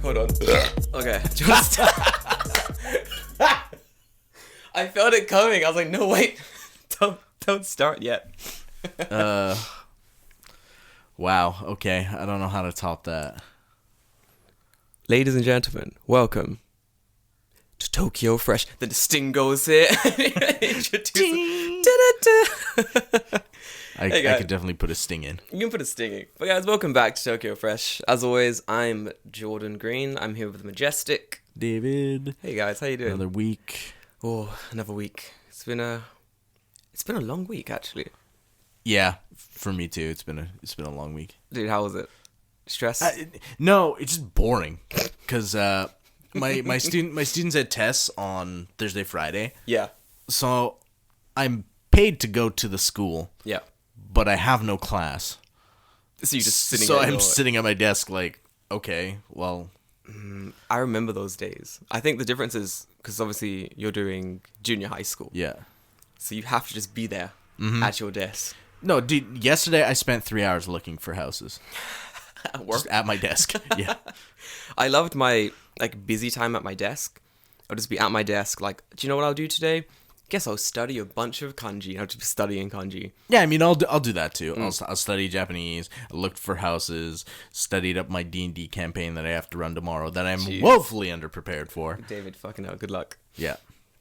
Hold on. Okay. Just. I felt it coming. I was like, no, wait. Don't start yet. Wow. Okay. I don't know how to top that. Ladies and gentlemen, welcome to Tokyo Fresh. Then the sting goes here. I could definitely put a sting in. You can put a sting in. But guys, welcome back to Tokyo Fresh. As always, I'm Jordan Green. I'm here with Majestic. David. Hey guys, how you doing? Another week. Oh, another week. It's been a long week actually. Yeah, for me too. It's been a long week. Dude, how was it? Stress? No, it's just boring. Cause my students had tests on Thursday, Friday. Yeah. So I'm paid to go to the school. Yeah. But I have no class. So you're just sitting. So I'm sitting at my desk like, okay, well. I remember those days. I think the difference is because obviously you're doing junior high school. Yeah. So you have to just be there at your desk. No, dude, yesterday I spent 3 hours looking for houses. At work? Just at my desk. Yeah. I loved my busy time at my desk. I'll just be at my desk like, do you know what I'll do today? Guess I'll study a bunch of kanji. I'll just be studying kanji. Yeah, I mean, I'll do that too. I'll study Japanese. I looked for houses. Studied up my D&D campaign that I have to run tomorrow. That I'm woefully underprepared for. David, fucking hell, good luck. Yeah.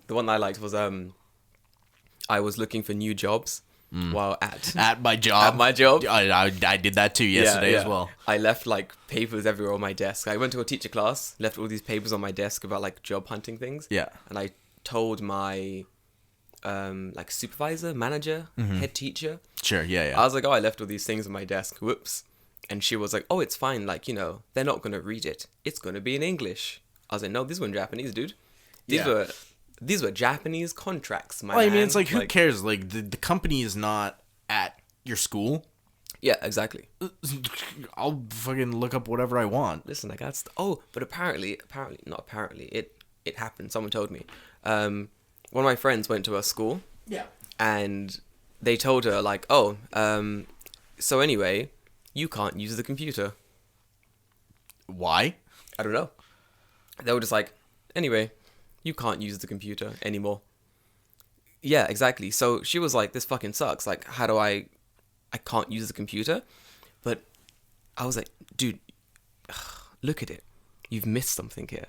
The one that I liked was I was looking for new jobs while at my job. At my job. I did that too yesterday as well. I left papers everywhere on my desk. I went to a teacher class, left all these papers on my desk about job hunting things. Yeah. And I told my supervisor, manager, head teacher. Sure, yeah. I was like, oh, I left all these things on my desk. Whoops. And she was like, oh, it's fine. They're not going to read it. It's going to be in English. I was like, no, these were in Japanese, dude. These were Japanese contracts, man. Well, I mean, it's who cares? The company is not at your school. Yeah, exactly. I'll fucking look up whatever I want. Listen, but apparently, it happened. Someone told me. One of my friends went to a school. Yeah. And they told her, so anyway, you can't use the computer. Why? I don't know. They were just like, anyway, you can't use the computer anymore. Yeah, exactly. So she was like, this fucking sucks. How do I can't use the computer? But I was like, dude, look at it. You've missed something here.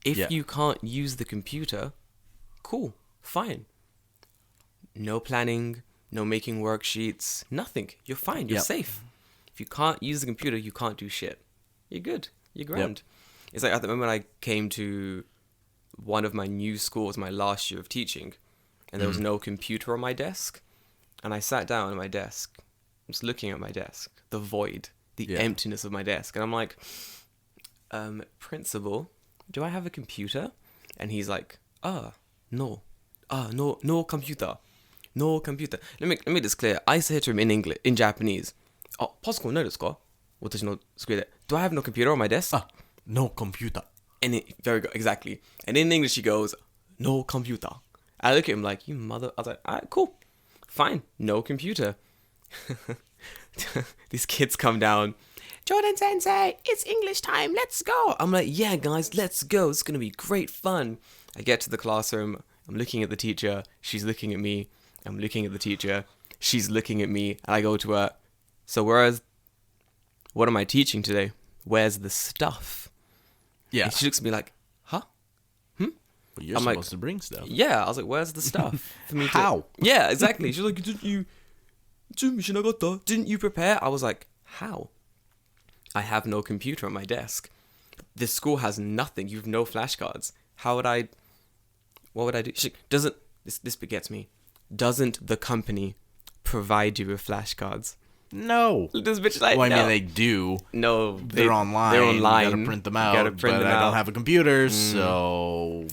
If you can't use the computer, cool. Fine. No planning, no making worksheets, nothing. You're fine. You're safe. If you can't use the computer, you can't do shit. You're good. You're grand. Yep. It's at the moment I came to one of my new schools, my last year of teaching, and there was no computer on my desk. And I sat down at my desk, just looking at my desk, the void, the emptiness of my desk. And I'm like, principal, do I have a computer? And he's like, no. No computer. No computer. Let me make this clear. I said to him in English, in Japanese, Pascal, no desu ka? Do I have no computer on my desk? No computer. And very good, exactly. And in English he goes, no computer. I look at him like, you mother. I was like, alright, cool. Fine. No computer. These kids come down. Jordan Sensei, it's English time. Let's go. I'm like, yeah, guys, let's go. It's going to be great fun. I get to the classroom. I'm looking at the teacher. She's looking at me. I'm looking at the teacher. She's looking at me. And I go to her. So what am I teaching today? Where's the stuff? Yeah. And she looks at me like, huh? Well, you're supposed to bring stuff. Yeah. I was like, where's the stuff? For me How? Yeah, exactly. She's like, didn't you prepare? I was like, how? I have no computer on my desk. This school has nothing. You have no flashcards. What would I do? This begets me. Doesn't the company provide you with flashcards? No. This bitch like, well, I no. mean, they do. No. They're online. They're online. You gotta print them out. I don't have a computer, so...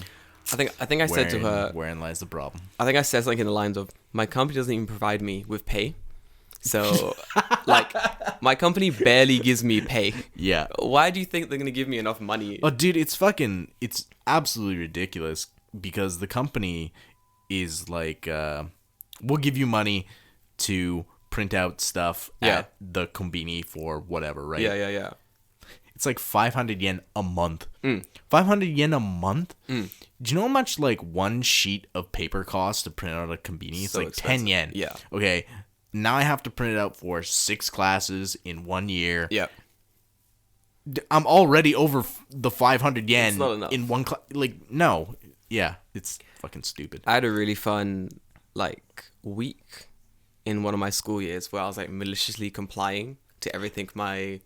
I think I said to her... Wherein lies the problem? I think I said something in the lines of, my company doesn't even provide me with pay. So, my company barely gives me pay. Yeah. Why do you think they're going to give me enough money? Oh, dude, it's absolutely ridiculous because the company is like, we'll give you money to print out stuff at the kombini for whatever, right? Yeah. It's like 500 yen a month. 500 yen a month? Do you know how much like one sheet of paper costs to print out a konbini? It's So like expensive. 10 yen. Yeah. Okay. Now I have to print it out for 6 classes in 1 year. Yeah. I'm already over the 500 yen It's not enough. in one class. Like, no. Yeah. It's fucking stupid. I had a really fun like week in one of my school years where I was like maliciously complying to everything my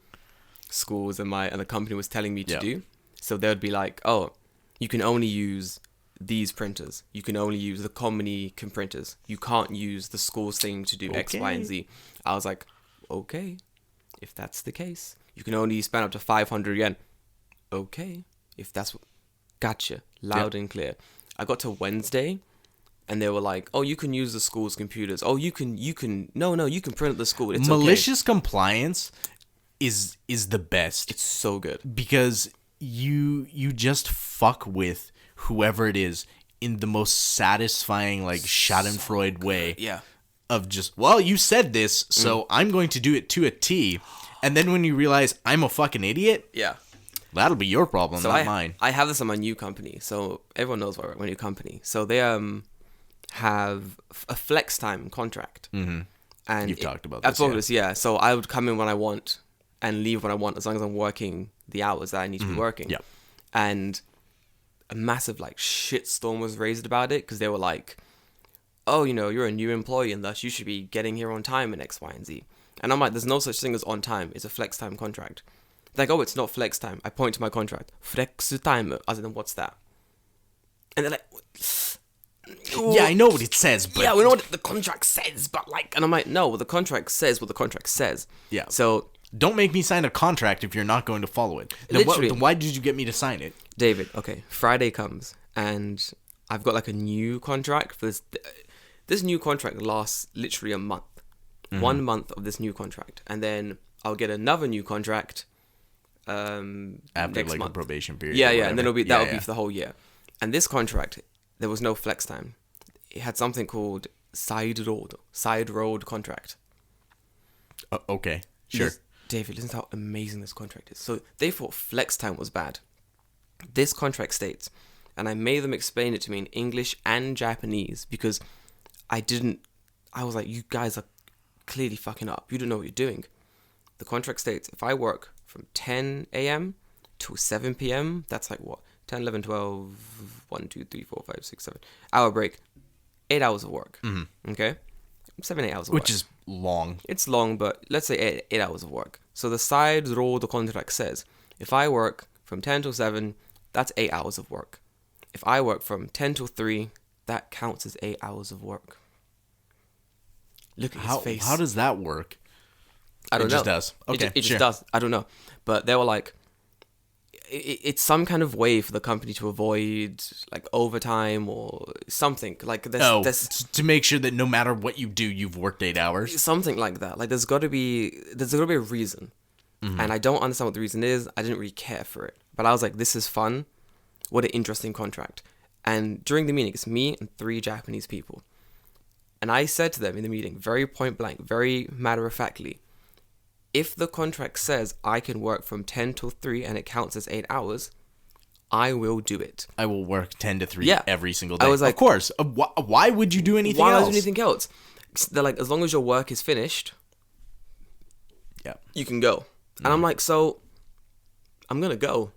schools and the company was telling me to Yeah. do. So they would be like, oh, you can only use these printers. You can only use the company printers. You can't use the school's thing to do X, Y, and Z. I was like, okay, if that's the case, you can only spend up to 500 yen. Okay, if that's what, gotcha, loud and clear. I got to Wednesday, and they were like, oh, you can use the school's computers. Oh, you can, no, you can print at the school. It's Malicious compliance is the best. It's so good. Because you just fuck with whoever it is in the most satisfying, like, schadenfreude way. Yeah. Of just, well, you said this, so I'm going to do it to a T. And then when you realize I'm a fucking idiot, Yeah. that'll be your problem, So not mine. I have this on my new company. So everyone knows where I work, my new company. So they have a flex time contract. Mm-hmm. And You've talked about I've this, talked yeah. about this, yeah. So I would come in when I want and leave when I want, as long as I'm working the hours that I need to be working. Yeah. And a massive like shitstorm was raised about it because they were like, oh, you know, you're a new employee and thus you should be getting here on time in X, Y, and Z. And I'm like, there's no such thing as on time. It's a flex time contract. They're like, oh, it's not flex time. I point to my contract. Flex time. I said, then what's that? And they're like, Yeah, I know what it says, but... yeah, we know what the contract says, but like, and I'm like, no, well, the contract says what the contract says. Yeah. So, Don't make me sign a contract if you're not going to follow it. Then Literally. why did you get me to sign it? David, okay, Friday comes and I've got like a new contract for this. This new contract lasts literally a month. 1 month of this new contract. And then I'll get another new contract After next like month. a probation period. Yeah, or yeah, and then whatever. that'll be for the whole year. And this contract, there was no flex time. It had something called side road contract. Okay, sure. David, listen to how amazing this contract is. So they thought flex time was bad. This contract states, and I made them explain it to me in English and Japanese because I was like, you guys are clearly fucking up. You don't know what you're doing. The contract states, if I work from 10 a.m. to 7 p.m., that's like what? 10, 11, 12, 1, 2, 3, 4, 5, 6, 7. Hour break. 8 hours of work. Mm-hmm. Okay? 7, 8 hours of work. Which is long. It's long, but let's say 8 hours of work. So the side road contract says, if I work from 10 till 7, that's 8 hours of work. If I work from 10 till 3, that counts as 8 hours of work. Look at his face. How does that work? I don't It know. just does. Okay, It sure. just does. I don't know. But they were like, it's some kind of way for the company to avoid like overtime or something. Like there's to make sure that no matter what you do, you've worked 8 hours. something like that. Like there's got to be a reason. And I don't understand what the reason is. I didn't really care for it. But I was like, this is fun. What an interesting contract. And during the meeting, it's me and 3 Japanese people. And I said to them in the meeting, very point blank, very matter-of-factly, if the contract says I can work from 10 till 3 and it counts as 8 hours, I will do it. I will work 10 to 3 Yeah. every single day. I was like, of course. Why would you do anything Why else? not do anything else? They're like, as long as your work is finished, Yeah. you can go. And I'm like, so I'm going to go.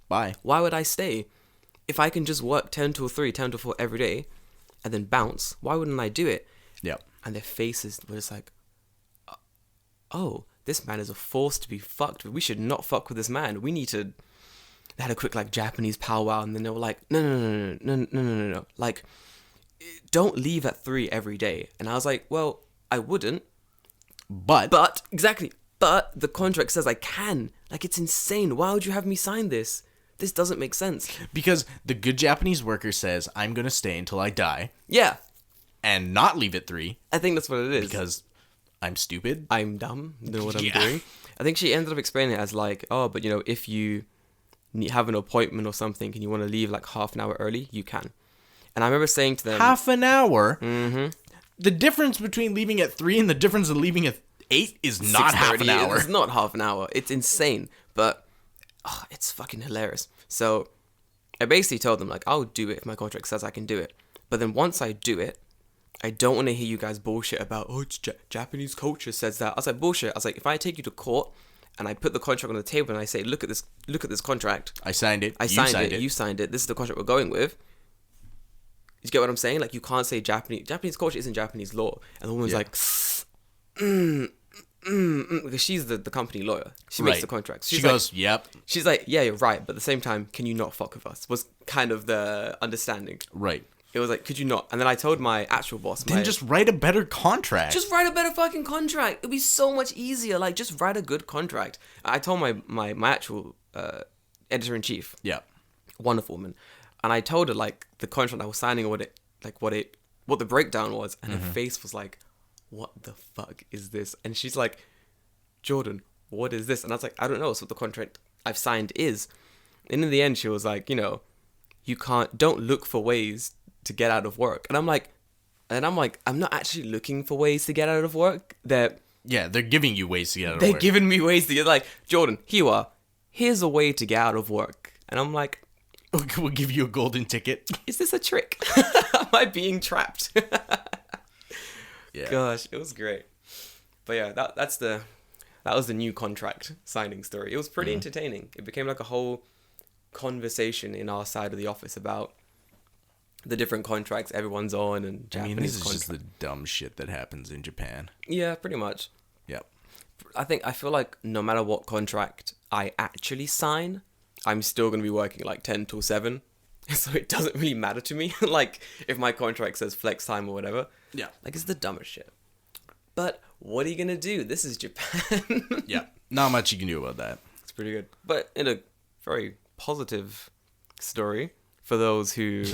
Bye. Why would I stay? If I can just work 10 till 3, 10 till 4 every day and then bounce, why wouldn't I do it? Yeah. And their faces were just like, oh, this man is a force to be fucked with. We should not fuck with this man. We need to... They had a quick like Japanese powwow and then they were like, no. Like, don't leave at 3 every day. And I was like, well, I wouldn't. But, exactly. But the contract says I can. Like, it's insane. Why would you have me sign this? This doesn't make sense. Because the good Japanese worker says, I'm going to stay until I die Yeah. and not leave at 3 I think that's what it is. because I'm stupid. I'm dumb. Know what I'm Yeah. doing. I think she ended up explaining it as like, oh, but you know, if you have an appointment or something and you want to leave like half an hour early, you can. And I remember saying to them... Half an hour? Mm-hmm. The difference between leaving at 3 and the difference of leaving at 8 is not half an 6:30, hour. It's not half an hour. It's insane. But oh, it's fucking hilarious. So I basically told them, like, I'll do it if my contract says I can do it. But then once I do it, I don't want to hear you guys bullshit about, oh, it's Japanese culture says that. I was like, bullshit. I was like, if I take you to court and I put the contract on the table and I say, look at this contract. I signed it. You signed it. This is the contract we're going with. You get what I'm saying? Like, you can't say Japanese culture isn't Japanese law. And the woman's like, because she's the company lawyer. She makes the contracts. She goes, yep. She's like, yeah, you're right. But at the same time, can you not fuck with us? Was kind of the understanding. Right. It was like, could you not? And then I told my actual boss. Then just write a better contract. Just write a better fucking contract. It'd be so much easier. Like, just write a good contract. I told my actual editor-in-chief. Yeah. Wonderful woman. And I told her, like, the contract I was signing or what the breakdown was. And her face was like, what the fuck is this? And she's like, Jordan, what is this? And I was like, I don't know. It's what the contract I've signed is. And in the end, she was like, don't look for ways to get out of work. And I'm like, I'm not actually looking for ways to get out of work. They're giving you ways to get out of work. They're giving me ways to get, like, Jordan, here you are. Here's a way to get out of work. And I'm like, we'll give you a golden ticket. Is this a trick? Am I being trapped? Yeah. Gosh, it was great. But yeah, that was the new contract signing story. It was pretty entertaining. It became like a whole conversation in our side of the office about the different contracts everyone's on and Japanese this is just the dumb shit that happens in Japan. Yeah, pretty much. Yep. I feel like no matter what contract I actually sign, I'm still going to be working like 10 till 7. So it doesn't really matter to me. Like, if my contract says flex time or whatever. Yeah. Like, it's the dumbest shit. But what are you going to do? This is Japan. Yeah. Not much you can do about that. It's pretty good. But in a very positive story, for those who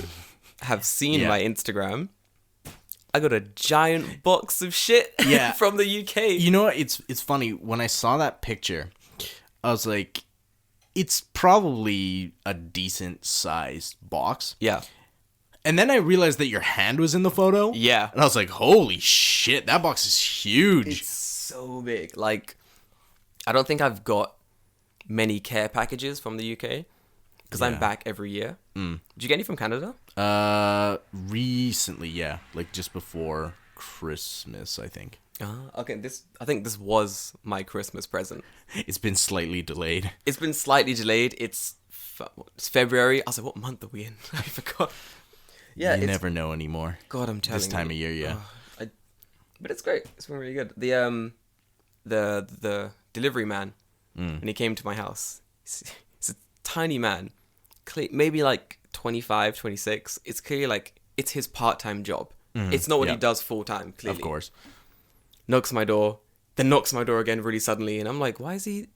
have seen my Instagram, I got a giant box of shit from the UK. You know what? It's funny. When I saw that picture, I was like, it's probably a decent sized box. Yeah. And then I realized that your hand was in the photo. Yeah. And I was like, holy shit, that box is huge. It's so big. Like, I don't think I've got many care packages from the UK because I'm back every year. Did you get any from Canada? Recently, yeah. Like just before Christmas, I think. Okay. I think this was my Christmas present. It's been slightly delayed. It's been slightly delayed. It's February. I was like, what month are we in? I forgot. Yeah, you never know anymore. God, I'm telling you. This time of year, yeah. But it's great. It's been really good. The delivery man, when he came to my house, he's a tiny man, maybe like 25, 26. It's clearly like it's his part-time job. It's not what he does full-time, clearly. Of course. Knocks my door, then knocks my door again really suddenly, and I'm like, why is he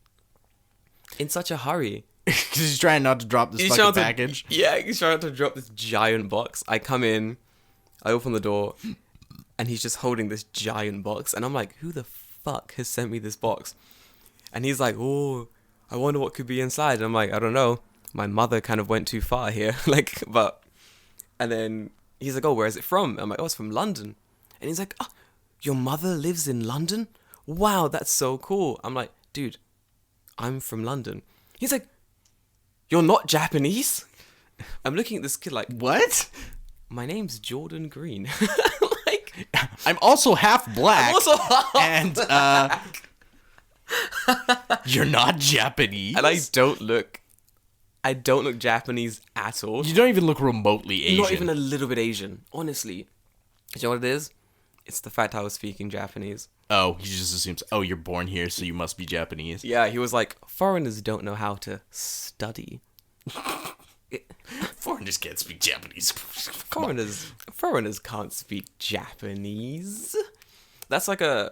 in such a hurry? Because he's trying not to drop this fucking package. He's trying to drop this giant box. I come in, I open the door, and he's just holding this giant box, and I'm like, who the fuck has sent me this box? And he's like, oh, I wonder what could be inside. And I'm like, I don't know. My mother kind of went too far here, and then he's like, oh, where is it from? I'm like, oh, it's from London. And he's like, oh, your mother lives in London? Wow, that's so cool. I'm like, dude, I'm from London. He's like, you're not Japanese? I'm looking at this kid like, what? My name's Jordan Green. Like, I'm also half black. I'm also half black. You're not Japanese. And I don't look Japanese at all. You don't even look remotely Asian. Not even a little bit Asian, honestly. You know what it is? It's the fact I was speaking Japanese. Oh, he just assumes, oh, you're born here, so you must be Japanese. Yeah, he was like, foreigners don't know how to study. Foreigners can't speak Japanese. Foreigners can't speak Japanese. That's like a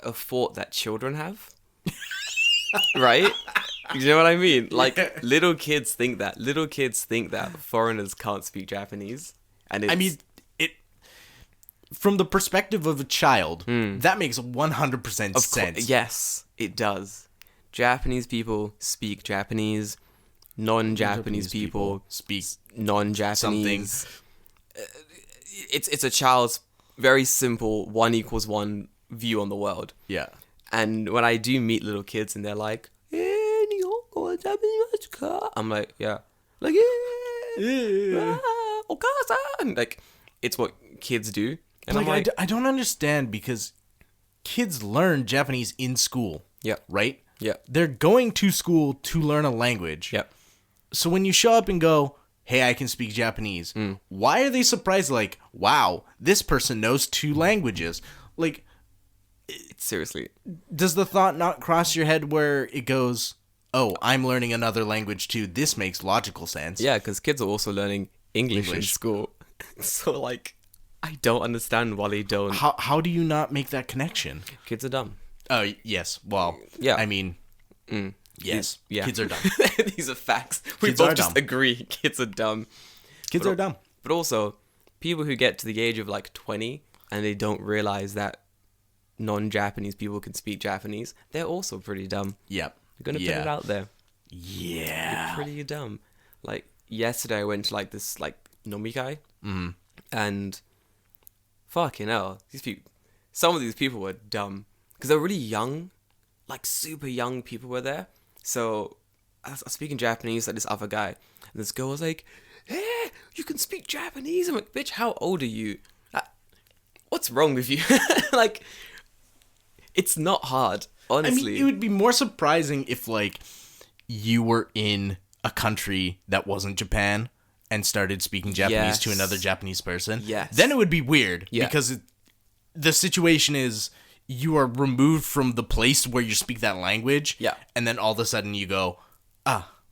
thought that children have. Right? You know what I mean? Like, little kids think that. Little kids think that foreigners can't speak Japanese. And it's, I mean, from the perspective of a child, that makes 100% sense. Yes, it does. Japanese people speak Japanese. Non-Japanese people speak non-Japanese. Something. It's a child's very simple 1=1 view on the world. Yeah. And when I do meet little kids and they're like, "Nihongo wa I'm like, yeah. Like, and like, it's what kids do. And Like, I'm like, I don't understand because kids learn Japanese in school. yeah, Right? yeah, They're going to school to learn a language. yeah. So when you show up and go, hey, I can speak Japanese, why are they surprised? Like, wow, this person knows 2 languages. Like, Seriously. does the thought not cross your head where it goes, oh, I'm learning another language too. This makes logical sense. Yeah, because kids are also learning English in school. So, like, I don't understand why they don't. How do you not make that connection? Kids are dumb. Oh, yes. Well, Yeah. I mean, yes. Yeah. Kids are dumb. These are facts. We Kids are both just dumb. agree. Kids are dumb. Kids are dumb. But also, people who get to the age of like 20 and they don't realize that non-Japanese people can speak Japanese, they're also pretty dumb. Yep. I'm gonna put it out there. Yeah. Pretty dumb. Like, yesterday I went to like this like nomikai, and fucking hell, some of these people were dumb because they're really young, like super young people were there. So I was speaking Japanese, like this other guy, and this girl was like, "Hey, you can speak Japanese." I'm like, "Bitch, how old are you? What's wrong with you?" Like, it's not hard, honestly. I mean, it would be more surprising if, like, you were in a country that wasn't Japan and started speaking Japanese to another Japanese person. Yes. Then it would be weird. Yeah. Because the situation is you are removed from the place where you speak that language. Yeah. And then all of a sudden you go,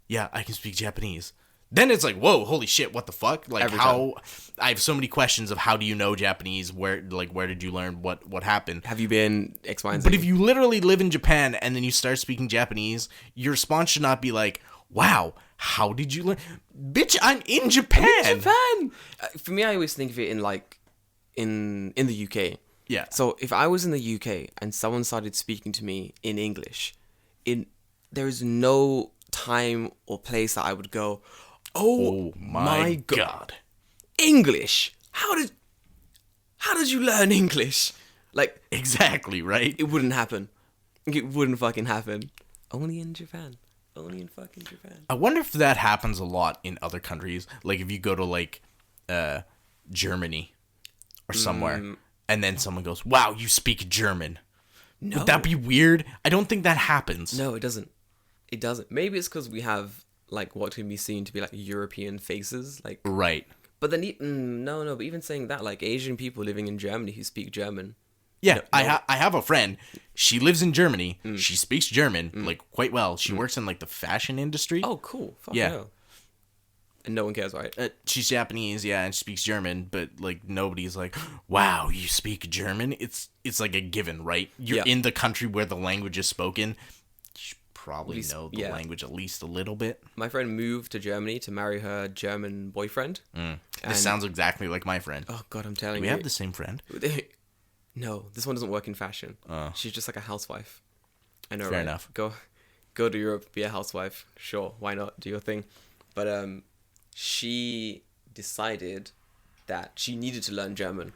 yeah, I can speak Japanese. Then it's like, whoa, holy shit, what the fuck? Like, Every how... I have so many questions of how do you know Japanese? Where did you learn? What happened? Have you been X, Y, and Z? But if you literally live in Japan and then you start speaking Japanese, your response should not be like, wow, how did you learn? Bitch, I'm in Japan! For me, I always think of it in like, in the UK. Yeah. So if I was in the UK and someone started speaking to me in English, there is no time or place that I would go, oh my God. English? How did you learn English? Like, Exactly, right? it wouldn't happen. It wouldn't fucking happen. Only in Japan. Only in fucking Japan. I wonder if that happens a lot in other countries. Like, if you go to, like, Germany or somewhere, and then someone goes, wow, you speak German. No. Would that be weird? I don't think that happens. No, it doesn't. It doesn't. Maybe it's because we have, like, what can be seen to be, like, European faces. Like, Right. but then, no, but even saying that, like, Asian people living in Germany who speak German. Yeah, I have a friend. She lives in Germany. She speaks German, like, quite well. She works in, like, the fashion industry. Oh, cool. Fuck Yeah. yeah. And no one cares, right? She's Japanese, yeah, and speaks German, but, like, nobody's like, wow, you speak German? It's like a given, right? You're in the country where the language is spoken. You should probably know the language at least a little bit. My friend moved to Germany to marry her German boyfriend. This sounds exactly like my friend. Oh, God, I'm telling We you. have the same friend. No, this one doesn't work in fashion. She's just like a housewife. I know, Fair right? enough. Go to Europe, be a housewife. Sure, why not? Do your thing. But she decided that she needed to learn German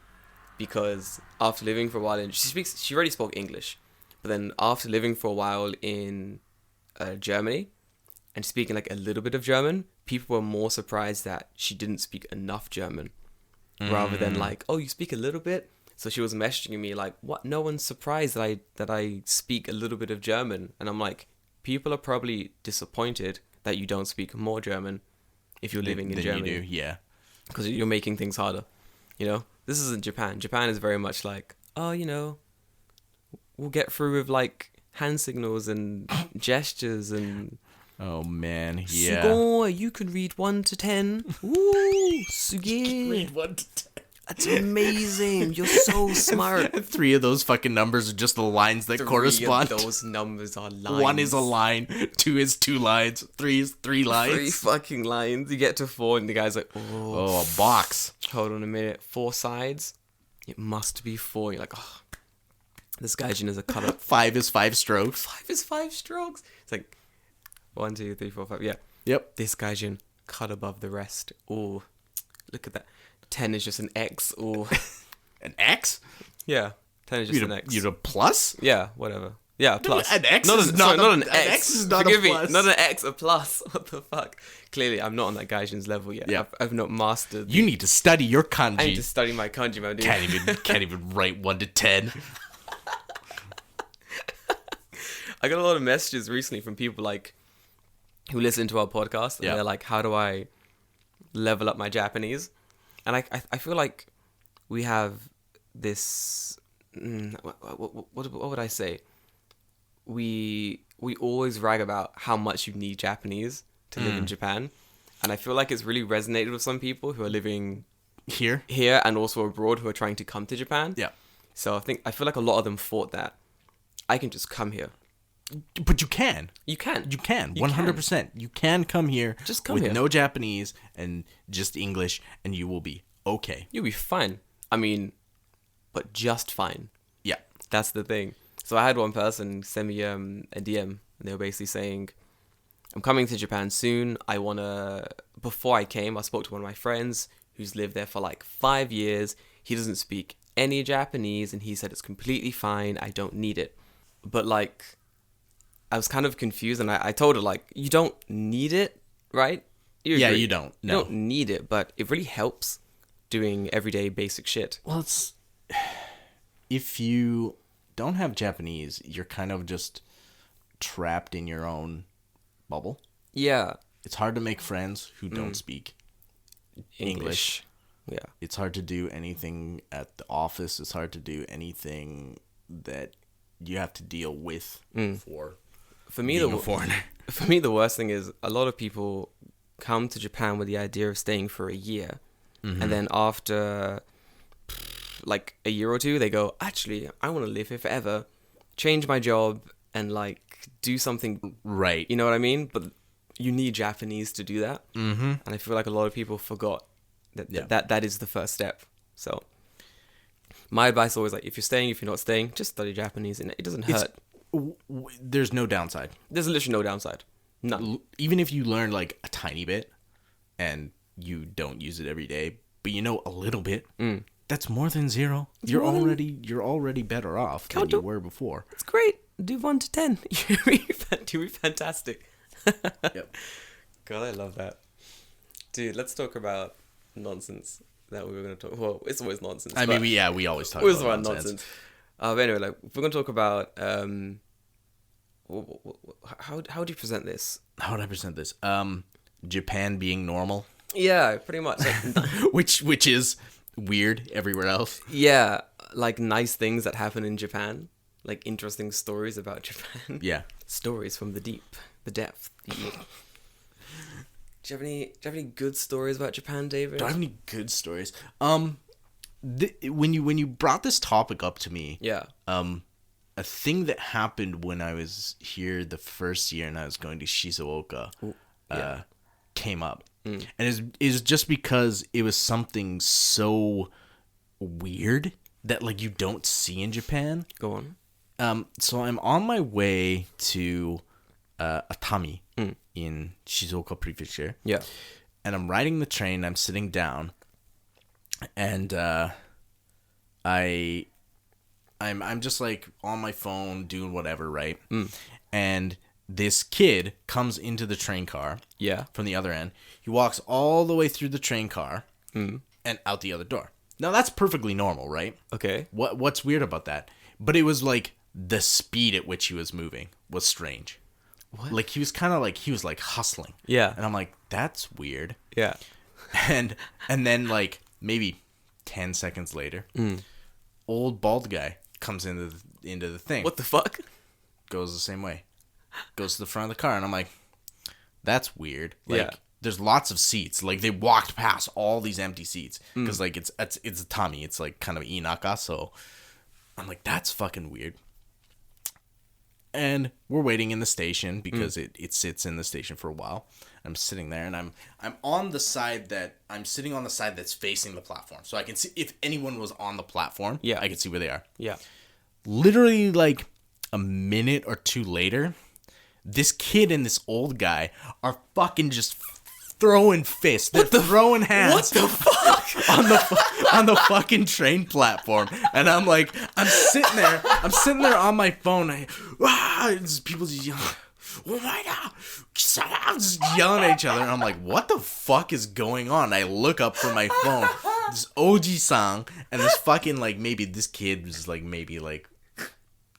because after living for a while, she already spoke English, but then after living for a while in Germany and speaking like a little bit of German, people were more surprised that she didn't speak enough German, rather than like, oh, you speak a little bit. So she was messaging me like, what? No one's surprised that I speak a little bit of German, and I'm like, people are probably disappointed that you don't speak more German if you're living in Germany. You do, yeah. Because you're making things harder. You know, this isn't Japan. Japan is very much like, oh, you know, we'll get through with like hand signals and gestures and. Oh man, yeah. Sugoi, you can read 1 to 10. Ooh, suge. Read 1 to 10. That's amazing. You're so smart. 3 of those fucking numbers are just the lines that correspond. 3 of those numbers are lines. 1 is a line, 2 is 2 lines, 3 is 3 lines. 3 fucking lines. You get to 4 and the guy's like, Oh, a box. Hold on a minute. 4 sides? It must be 4. You're like, oh, this gaijin is a cut up. 5 is 5 strokes. 5 is 5 strokes. It's like 1, 2, 3, 4, 5. Yeah. Yep. This gaijin cut above the rest. Oh, look at that. 10 is just an X. Oh. An X? Yeah. 10 is just an X. You'd a plus? Yeah, whatever. Yeah, a plus. An X not is an, not sorry, a, not an an X. X is not Forgive a me, plus. not an X, a plus. What the fuck? Clearly, I'm not on that Gaijin's level yet. Yeah. I've not mastered. You need to study your kanji. I need to study my kanji, man. Dude. Can't even write 1 to 10. I got a lot of messages recently from people like who listen to our podcast, and Yeah. they're like, "How do I level up my Japanese?" And I feel like we have this. What would I say? We always rag about how much you need Japanese to live in Japan, and I feel like it's really resonated with some people who are living Here? here and also abroad who are trying to come to Japan. Yeah. So I feel like a lot of them thought that I can just come here. But you can. You can. You can. You 100%. You can come here Just come with here. no Japanese and just English, and you will be okay. You'll be fine. I mean, but just fine. Yeah. That's the thing. So I had one person send me a DM, and they were basically saying, "I'm coming to Japan soon. Before I came, I spoke to one of my friends who's lived there for like 5 years. He doesn't speak any Japanese, and he said it's completely fine. I don't need it." But like, I was kind of confused, and I told her like, "You don't need it, right?" You Yeah, agree. you don't. You No. don't need it, but it really helps doing everyday basic shit. Well, it's... If you don't have Japanese, you're kind of just trapped in your own bubble. Yeah. It's hard to make friends who don't speak English. Yeah. It's hard to do anything at the office. It's hard to do anything that you have to deal with for For me, being a foreigner. For me, the worst thing is a lot of people come to Japan with the idea of staying for a year, and then after like a year or two, they go, "Actually, I want to live here forever, change my job, and like do something." Right. You know what I mean? But you need Japanese to do that, and I feel like a lot of people forgot that is the first step. So my advice is always like, if you're staying, if you're not staying, just study Japanese, and it doesn't hurt. There's no downside. There's literally no downside. None. Even if you learn like a tiny bit and you don't use it every day, but you know a little bit, that's more than zero. You're already better off than you were before. It's great. Do 1 to 10. You'll be fantastic. Yep. God, I love that. Dude, let's talk about nonsense that we were going to talk. Well, it's always nonsense. I mean, we always talk always about about nonsense. But anyway, like, if we're going to talk about how do you present this? How would I present this? Japan being normal, Yeah, pretty much. Like, which is weird everywhere else. yeah, like nice things that happen in Japan, like interesting stories about Japan. Yeah. Stories from the deep, the depth. Do you have any good stories about Japan, David? Do I have any good stories? When you brought this topic up to me, Yeah. a thing that happened when I was here the first year and I was going to Shizuoka, came up, and is just because it was something so weird that like you don't see in Japan. Go on. So I'm on my way to Atami in Shizuoka Prefecture. Yeah. And I'm riding the train. I'm sitting down, and I'm just like on my phone doing whatever, right? And this kid comes into the train car. Yeah. From the other end. He walks all the way through the train car and out the other door. Now that's perfectly normal, right? Okay. What's weird about that? But it was like the speed at which he was moving was strange. What? Like he was kind of like he was like hustling. Yeah. And I'm like, that's weird. Yeah. And then like maybe 10 seconds later, old bald guy comes into the thing. What the fuck? Goes the same way. Goes to the front of the car, and I'm like, that's weird. Like, Yeah. there's lots of seats. Like they walked past all these empty seats because like it's a Tommy. It's like kind of inaka. So I'm like, that's fucking weird. And we're waiting in the station because it sits in the station for a while. I'm sitting there, and I'm sitting on the side that's facing the platform, so I can see if anyone was on the platform. Yeah. I can see where they are. Yeah. Literally, like a minute or two later, this kid and this old guy are fucking just throwing fists. They're throwing hands. What the fuck? on the fucking train platform. And I'm like, I'm sitting there on my phone. People just yelling, oh my God, just yelling at each other. And I'm like, what the fuck is going on? I look up from my phone. This OG song, and this fucking, like, maybe this kid was like, maybe like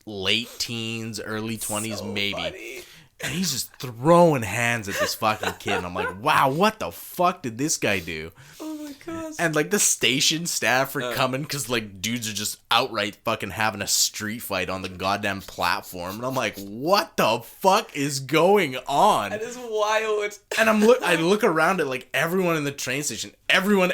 late teens, early 20s, so maybe. Funny. And he's just throwing hands at this fucking kid. And I'm like, wow, what the fuck did this guy do? Oh my gosh. And like the station staff are coming because like dudes are just outright fucking having a street fight on the goddamn platform. And I'm like, what the fuck is going on? That is wild. And I look around at like everyone in the train station, everyone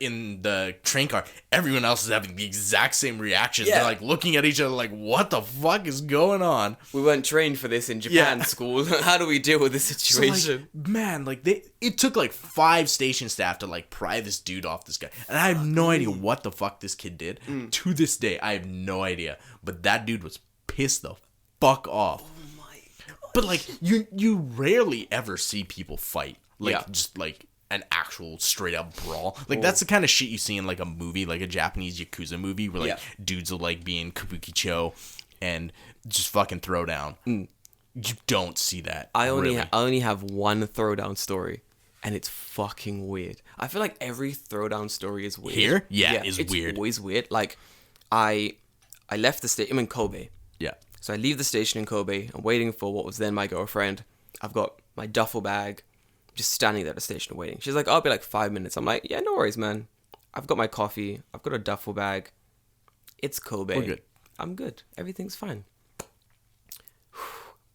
in the train car, everyone else is having the exact same reactions. Yeah. They're like looking at each other like, what the fuck is going on? We weren't trained for this in Japan school. How do we deal with this situation? So, like, man, like it took like 5 station staff to like pry this dude off this guy. And I have no idea what the fuck this kid did. To this day, I have no idea. But that dude was pissed the fuck off. Oh my god. But like you rarely ever see people fight. Like just like an actual straight up brawl. Like that's the kind of shit you see in like a movie, like a Japanese Yakuza movie where like dudes will like be in kabukicho and just fucking throw down. You don't see that. I only have one throwdown story, and it's fucking weird. I feel like every throwdown story is weird. Here? Yeah, it's weird. It's always weird. Like, I left the station. I'm in Kobe. Yeah. So I leave the station in Kobe. I'm waiting for what was then my girlfriend. I've got my duffel bag, just standing there at the station waiting. She's like, I'll be like 5 minutes. I'm like, yeah, no worries, man. I've got my coffee. I've got a duffel bag. It's Kobe. We're good. I'm good. Everything's fine.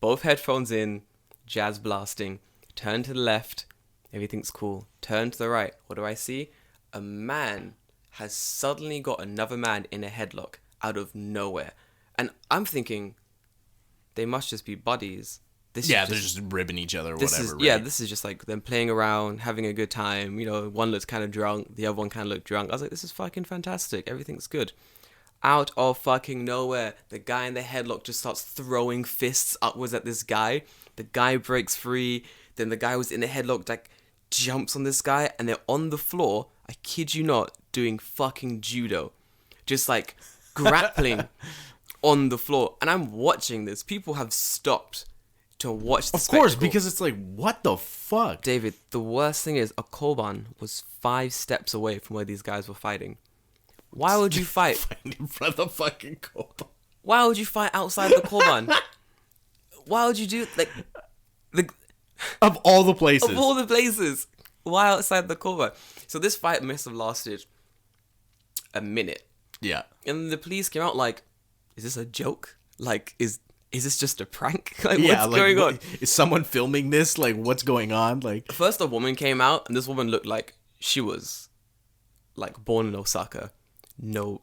Both headphones in, jazz blasting, turn to the left, everything's cool. Turn to the right, what do I see? A man has suddenly got another man in a headlock out of nowhere. And I'm thinking, they must just be buddies. They're just ribbing each other or whatever, right? Yeah, this is just like them playing around, having a good time. You know, one looks kind of drunk, the other one kind of looked drunk. I was like, this is fucking fantastic, everything's good. Out of fucking nowhere, the guy in the headlock just starts throwing fists upwards at this guy. The guy breaks free. Then the guy who's in the headlock like jumps on this guy, and they're on the floor. I kid you not, doing fucking judo, just like grappling on the floor. And I'm watching this. People have stopped to watch the Of course, spectacle. because it's like, what the fuck? David, the worst thing is a koban was 5 steps away from where these guys were fighting. Why would you fight? In front of the fucking koban. Why would you fight outside the koban? Why would you do of all the places? Of all the places, why outside the koban? So this fight must have lasted a minute. Yeah. And the police came out like, is this a joke? Like, is this just a prank? Like, yeah, what's going on? Is someone filming this? Like, what's going on? Like, first a woman came out, and this woman looked like she was like born in Osaka. No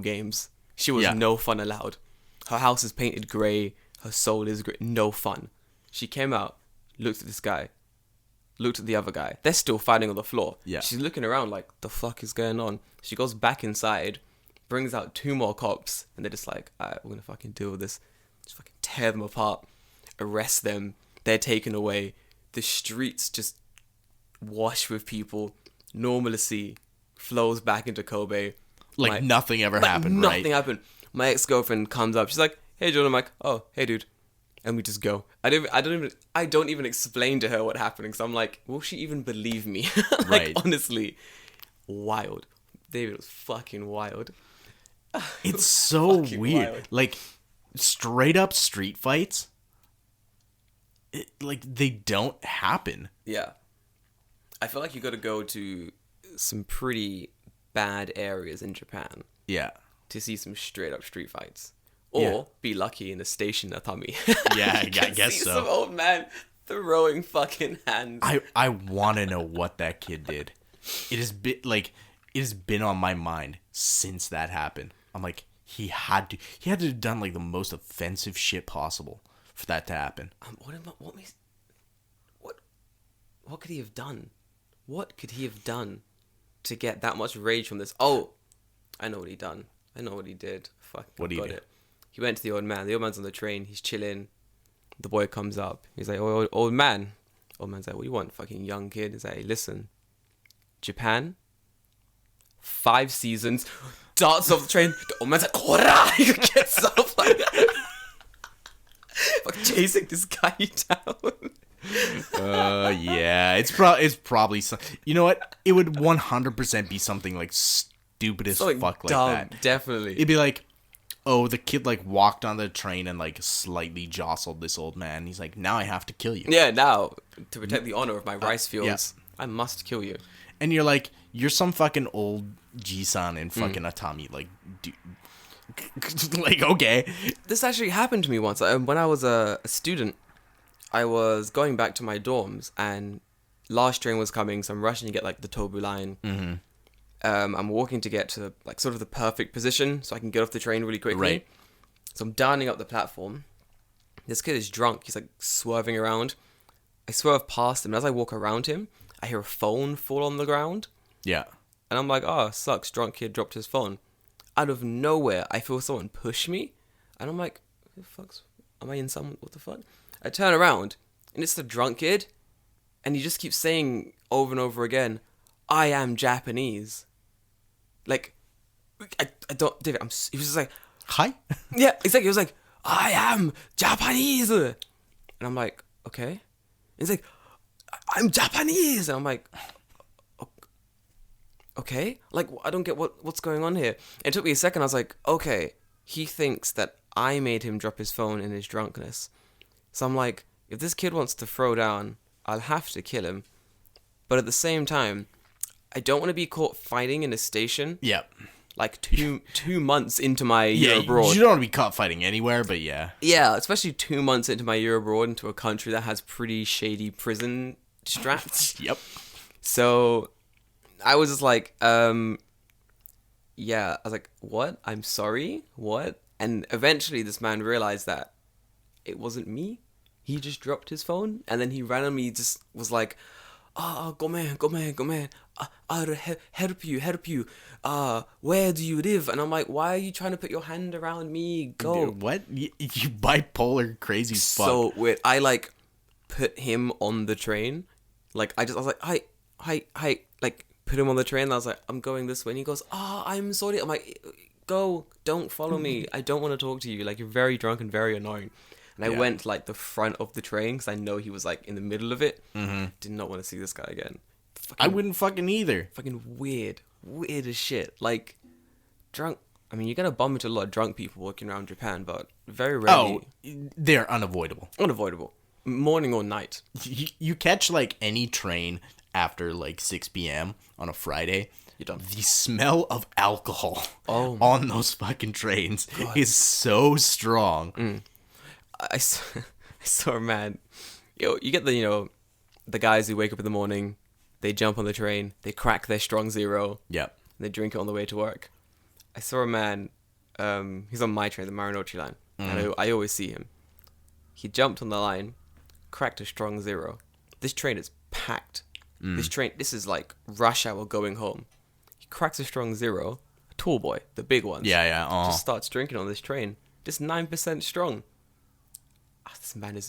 games. She was no fun allowed. Her house is painted grey. Her soul is grey. No fun. She came out, looked at this guy, looked at the other guy. They're still fighting on the floor. Yeah. She's looking around like, the fuck is going on? She goes back inside, brings out 2 more cops, and they're just like, alright, we're gonna fucking deal with this. Just fucking tear them apart, arrest them. They're taken away. The streets just wash with people. Normalcy flows back into Kobe. Like nothing ever happened, right? Nothing happened. My ex-girlfriend comes up. She's like, "Hey, Jordan." I'm like, "Oh, hey, dude," and we just go. I don't even explain to her what happened because I'm like, will she even believe me? Like, right. Honestly, wild. David was fucking wild. It's so weird. Wild. Like straight up street fights. Like they don't happen. Yeah, I feel like you got to go to some pretty bad areas in Japan. Yeah. To see some straight up street fights. Or be lucky in a station Atami. Yeah, I guess see so. Some old man throwing fucking hands. I want to know what that kid did. It has been on my mind since that happened. I'm like, he had to have done like the most offensive shit possible for that to happen. What could he have done? What could he have done to get that much rage from this? Oh, I know what he done. I know what he did. Fuck, what did he do? He went to the old man. The old man's on the train. He's chilling. The boy comes up. He's like, "Oh, old man, Old man's like, what do you want, fucking young kid? He's like, hey, listen, Japan, 5 seasons, darts off the train. The old man's like, Kora! He gets up like fucking chasing this guy down. Yeah, it's probably some, you know what? It would 100% be something like stupid as Something fuck dumb, like that. definitely. It'd be like, oh, the kid like walked on the train and like slightly jostled this old man. He's like, now I have to kill you. Yeah, now to protect the honor of my rice fields, I must kill you. And you're like, you're some fucking old Ji-san in fucking Atami. Like, dude, like, okay. This actually happened to me once. When I was a student, I was going back to my dorms, and last train was coming, so I'm rushing to get like the Tobu line. Mm-hmm. I'm walking to get to like sort of the perfect position so I can get off the train really quickly. Right. So I'm downing up the platform. This kid is drunk. He's like swerving around. I swerve past him. As I walk around him, I hear a phone fall on the ground. Yeah. And I'm like, oh, sucks. Drunk kid dropped his phone. Out of nowhere, I feel someone push me. And I'm like, what the fuck's... Am I in some... What the fuck? I turn around, and it's the drunk kid. And he just keeps saying over and over again, I am Japanese. Like, I don't... David, he was just like... Hi? Yeah, exactly. He was like, I am Japanese. And I'm like, okay. And he's like, I'm Japanese. And I'm like... Okay, like I don't get what's going on here. It took me a second. I was like, okay, he thinks that I made him drop his phone in his drunkenness. So I'm like, if this kid wants to throw down, I'll have to kill him. But at the same time, I don't want to be caught fighting in a station. Yep. Like two months into my year abroad. You don't want to be caught fighting anywhere, but yeah. Yeah, especially 2 months into my year abroad into a country that has pretty shady prison straps. Yep. So I was just like, yeah, I was like, what? I'm sorry? What? And eventually this man realized that it wasn't me. He just dropped his phone, and then he randomly just was like, go man. I'll help you. Where do you live? And I'm like, why are you trying to put your hand around me? Go. Dude, what? You bipolar crazy fuck. So weird. I like put him on the train. Like I was like, hi, like put him on the train. And I was like, I'm going this way. And he goes, I'm sorry. I'm like, go, don't follow me. I don't want to talk to you. Like, you're very drunk and very annoying. And I went like the front of the train because I know he was like in the middle of it. Mm-hmm. Did not want to see this guy again. I wouldn't fucking either. Fucking weird as shit. Like, drunk. I mean, you're gonna bump into a lot of drunk people walking around Japan, but very rarely. Oh, they're unavoidable. Unavoidable. Morning or night. You catch like any train after like 6 p.m. on a Friday. You're done. The smell of alcohol on those fucking trains is so strong. Mm. I saw a man. You get the the guys who wake up in the morning, they jump on the train, they crack their strong zero. Yep. And they drink it on the way to work. I saw a man. He's on my train, the Marunouchi line. And I always see him. He jumped on the line, cracked a strong zero. This train is packed. This is like rush hour going home. He cracks a strong zero. A tall boy, the big ones. Yeah. Just starts drinking on this train. Just 9% strong. This man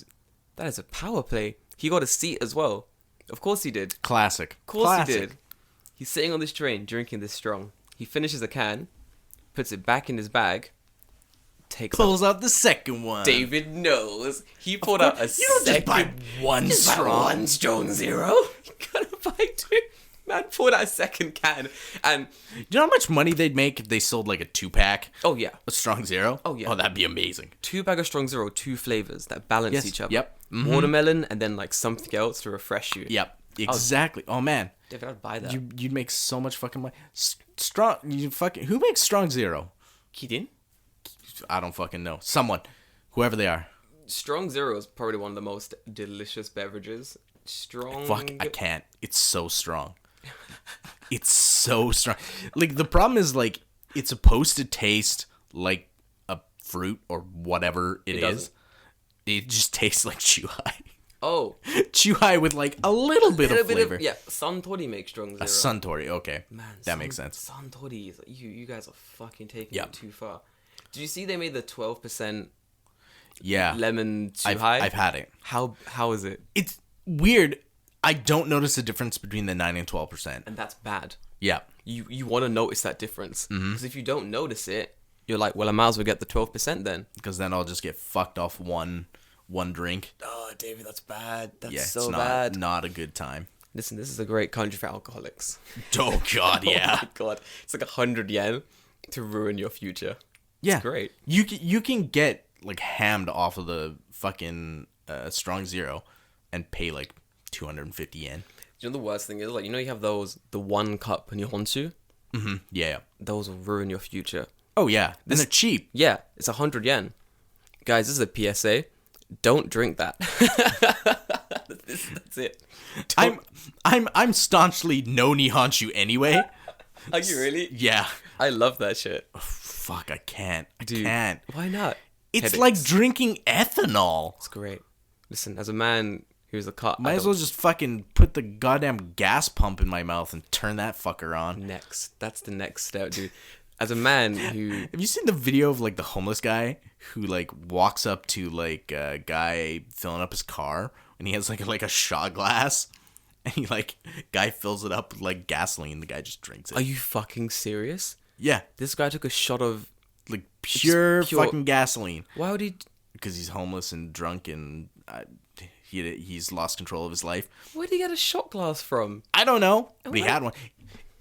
that is a power play. He got a seat as well. Of course he did. Classic. Of course he did. He's sitting on this train drinking this strong. He finishes a can, puts it back in his bag, pulls out the second one. David knows. He pulled out a second. You don't just buy one strong. One strong zero. You gotta buy two. Man pulled out a second can. And do you know how much money they'd make if they sold like a 2-pack? Oh yeah. A strong zero? Oh yeah. Oh, that'd be amazing. 2-pack of strong zero, 2 flavors that balance each other. Yep. Mm-hmm. Watermelon and then like something else to refresh you. Yep. Exactly. Oh man. David, I'd buy that. You'd make so much fucking money. Who makes strong zero? Kidin? I don't fucking know. Someone. Whoever they are. Strong zero is probably one of the most delicious beverages. Strong. Fuck, I can't. It's so strong. It's so strong. Like, the problem is, like, it's supposed to taste like a fruit or whatever it is. Doesn't. It just tastes like Chuhai. Oh. Chuhai with, like, a little bit of flavor. Yeah, Suntory makes strong zero. A Suntory, okay. Man, that makes sense. Suntory is... You guys are fucking taking it too far. Did you see they made the 12% lemon Chuhai? I've had it. How is it? Weird. I don't notice the difference between the 9 and 12%. And that's bad. Yeah. You want to notice that difference. Because if you don't notice it, you're like, well, I might as well get the 12% then. Because then I'll just get fucked off one drink. Oh, David, that's bad. That's Yeah, so it's bad. not a good time. Listen, this is a great country for alcoholics. Oh, God, yeah. Oh, my God. It's like 100 yen to ruin your future. Yeah. It's great. You can get, like, hammed off of the fucking Strong Zero and pay, like, 250 yen. You know the worst thing is, like, you know you have the 1 cup Nihonshu? Mm-hmm. Yeah. Those will ruin your future. Oh, yeah. And they're cheap. Yeah, it's 100 yen. Guys, this is a PSA. Don't drink that. That's it. I'm staunchly no Nihonshu anyway. Are you really? Yeah. I love that shit. Oh, fuck, I can't. I Dude, can't. Why not? It's Headaches. like drinking ethanol. It's great. Listen, as a man who's a car... Might as well just fucking put the goddamn gas pump in my mouth and turn that fucker on. That's the next step, dude. As a man who... Have you seen the video of, like, the homeless guy who, like, walks up to, like, a guy filling up his car and he has, like a shot glass and he, like, guy fills it up with, like, gasoline. The guy just drinks it. Are you fucking serious? Yeah. This guy took a shot of... Like, pure fucking gasoline. Why would he... Because he's homeless and drunk and he's lost control of his life. Where did he get a shot glass from? I don't know, but he had one.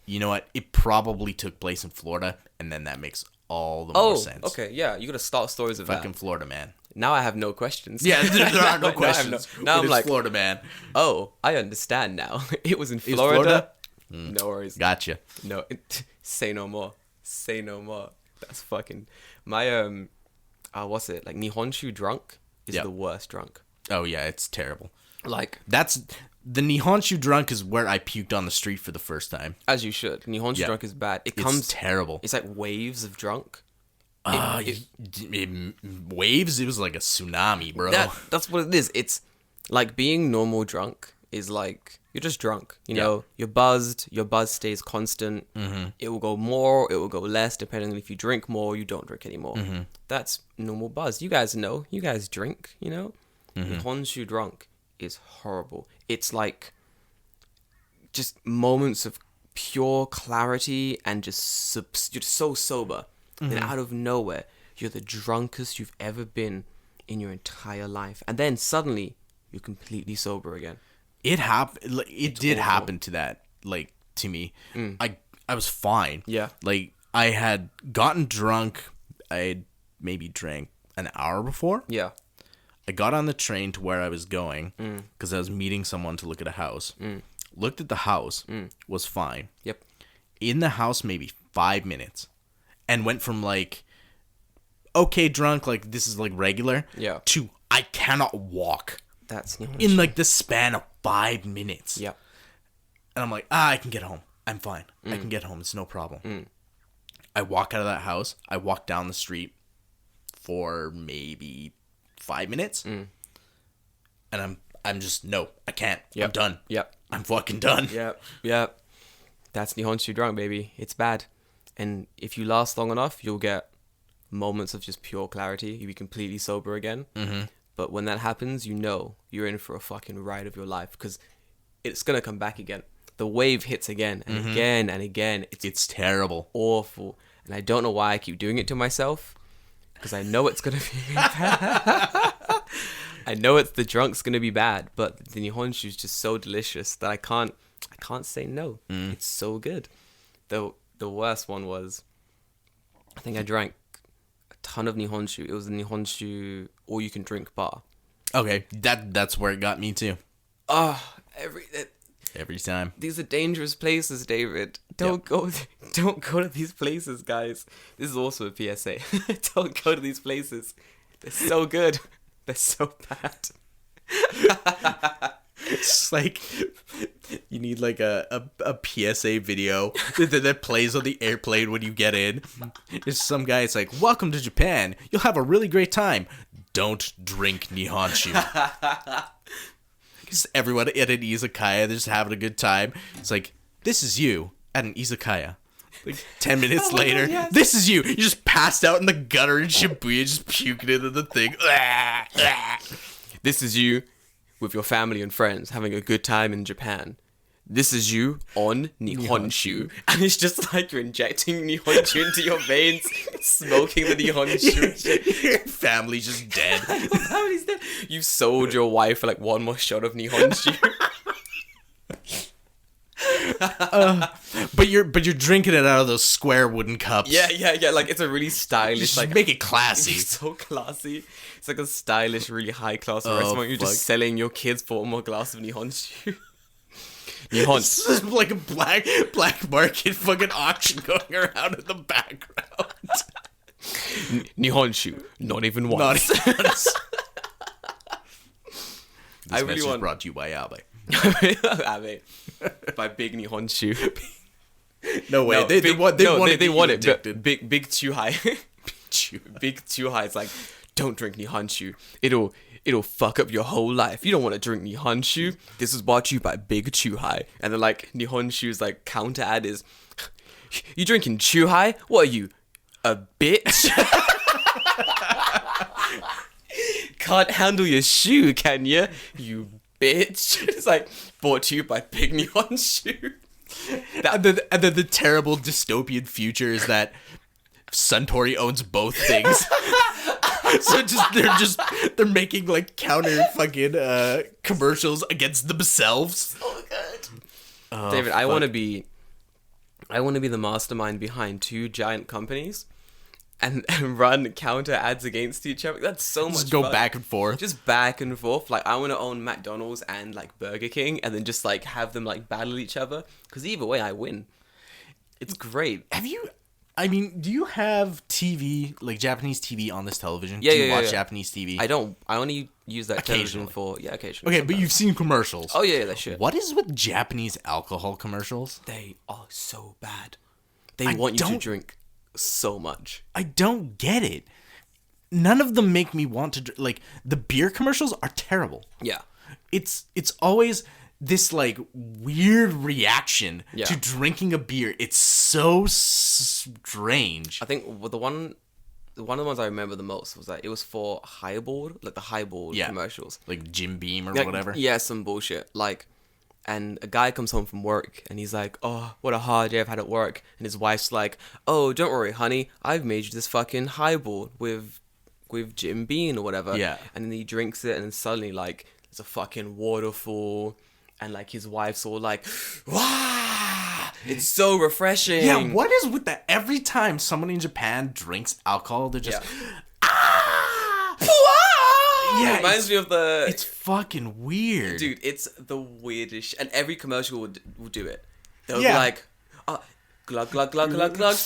You know what? It probably took place in Florida, and then that makes all the more sense. Okay, yeah. You gotta start stories of Fucking that. Florida man. Now I have no questions. Yeah, there are no questions. Now I'm like, Florida man. oh, I understand now. It was in Florida. No worries. Gotcha. No, say no more. Say no more. That's fucking my what's it like? Nihonshu drunk is the worst drunk. Oh yeah, it's terrible. Like that's the Nihonshu drunk is where I puked on the street for the first time. As you should. Nihonshu drunk is bad. It's terrible. It's like waves of drunk. Waves. It was like a tsunami, bro. That's what it is. It's like being normal drunk is like you're just drunk. You know, you're buzzed. Your buzz stays constant. Mm-hmm. It will go more. It will go less depending on if you drink more. Or you don't drink anymore. Mm-hmm. That's normal buzz. You guys know. You guys drink. You know. Nihonshu drunk is horrible. It's like just moments of pure clarity and just you're so sober. Mm-hmm. Then out of nowhere, you're the drunkest you've ever been in your entire life. And then suddenly, you're completely sober again. It happened. It did happen to that, like, to me. I was fine. Yeah. Like, I had gotten drunk. I had maybe drank an hour before. Yeah. I got on the train to where I was going because I was meeting someone to look at a house. Looked at the house, was fine. Yep. In the house, maybe 5 minutes. And went from, like, okay, drunk, like, this is, like, regular, to I cannot walk. That's in, like, the span of 5 minutes. Yep. And I'm like, I can get home. I'm fine. I can get home. It's no problem. I walk out of that house. I walk down the street for maybe 5 minutes. And I'm just, no, I can't. I'm done. Yep. I'm fucking done. Yep. That's Nihonshu drunk, baby. It's bad. And if you last long enough, you'll get moments of just pure clarity. You'll be completely sober again. Mm-hmm. But when that happens, you know you're in for a fucking ride of your life because it's going to come back again. The wave hits again and again and again. It's terrible. Awful. And I don't know why I keep doing it to myself because I know it's going to be bad. I know the drunk's going to be bad, but the Nihonshu is just so delicious that I can't say no. It's so good. The worst one was, I think I drank a ton of Nihonshu. It was a Nihonshu all-you-can-drink bar. Okay. That's where it got me, too. Every time. These are dangerous places, David. Don't go to these places, guys. This is also a PSA. Don't go to these places. They're so good. They're so bad. It's like you need like a PSA video that plays on the airplane when you get in. There's some guy. It's like, welcome to Japan. You'll have a really great time. Don't drink Nihonshu. Because everyone at an izakaya, they're just having a good time. It's like, this is you at an izakaya. Like 10 minutes later, God, yes. This is you. You just passed out in the gutter in Shibuya, just puking into the thing. This is you with your family and friends, having a good time in Japan. This is you on Nihonshu. And it's just like you're injecting Nihonshu into your veins, smoking the Nihonshu. Your family's just dead. Your family's dead. You've sold your wife for like one more shot of Nihonshu. But you're drinking it out of those square wooden cups. Yeah. Like it's a really stylish, Just like make it classy. It's so classy. It's like a stylish, really high class restaurant. You're just selling your kids for one more glass of Nihonshu. This is like a black market fucking auction going around in the background. Nihonshu, not even once. Not even once. I really want brought to you by Abe. Abe. By Big Nihonshu. No way. They want it. Big too high. Big too high. It's like, don't drink Nihonshu. It'll fuck up your whole life. You don't want to drink Nihonshu. This is brought to you by Big Chuhai. And then like Nihonshu's like counter ad is, you drinking Chuhai? What are you, a bitch? Can't handle your shoe, can you? You bitch. It's like brought to you by Big Nihonshu. And then the terrible dystopian future is that Suntory owns both things. So they're making like counter fucking commercials against themselves. Oh god. David, I want to be the mastermind behind two giant companies and run counter ads against each other. That's so much fun. Go back and forth. Just back and forth. Like I want to own McDonald's and like Burger King and then just like have them like battle each other, cuz either way I win. It's great. Do you have TV, like Japanese TV on this television? Yeah, Do you watch Japanese TV? I don't. I only use that television for, occasionally. Okay, but you've seen commercials. Oh, yeah, that shit. What is with Japanese alcohol commercials? They are so bad. They want you to drink so much. I don't get it. None of them make me want to drink. Like, the beer commercials are terrible. Yeah. It's always this like weird reaction to drinking a beer. It's so strange. I think the one of the ones I remember the most was that it was for Highball, like the Highball commercials, like Jim Beam or like, whatever. Yeah, some bullshit. Like, and a guy comes home from work and he's like, "Oh, what a hard day I've had at work." And his wife's like, "Oh, don't worry, honey, I've made you this fucking Highball with Jim Beam or whatever." Yeah. And then he drinks it, and then suddenly like there's a fucking waterfall. And, like, his wife's all like, "Wow, it's so refreshing." Yeah, what is with that? Every time someone in Japan drinks alcohol, they're just, ah! Yeah, it reminds me of the... It's fucking weird. Dude, it's the weirdest... And every commercial will do it. They'll be like, glug, glug, glug, glug, glug.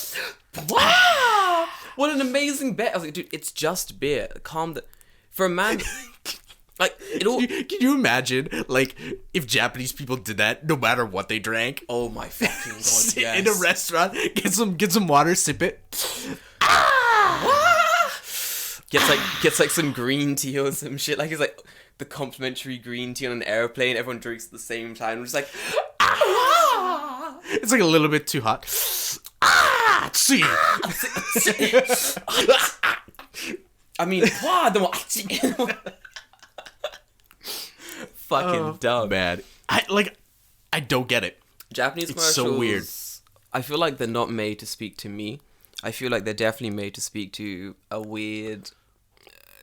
Wow! What an amazing bet. I was like, dude, it's just beer. Calm the... For a man... Like, it all... Can you imagine, like, if Japanese people did that, no matter what they drank? Oh my fucking god, Sit yes. in a restaurant, get some water, sip it. Gets like some green tea or some shit. Like, it's like the complimentary green tea on an airplane. Everyone drinks at the same time. It's like, It's like a little bit too hot. See. I mean, fucking dumb. Bad. I don't get it. Japanese commercials, so weird. I feel like they're not made to speak to me. I feel like they're definitely made to speak to a weird,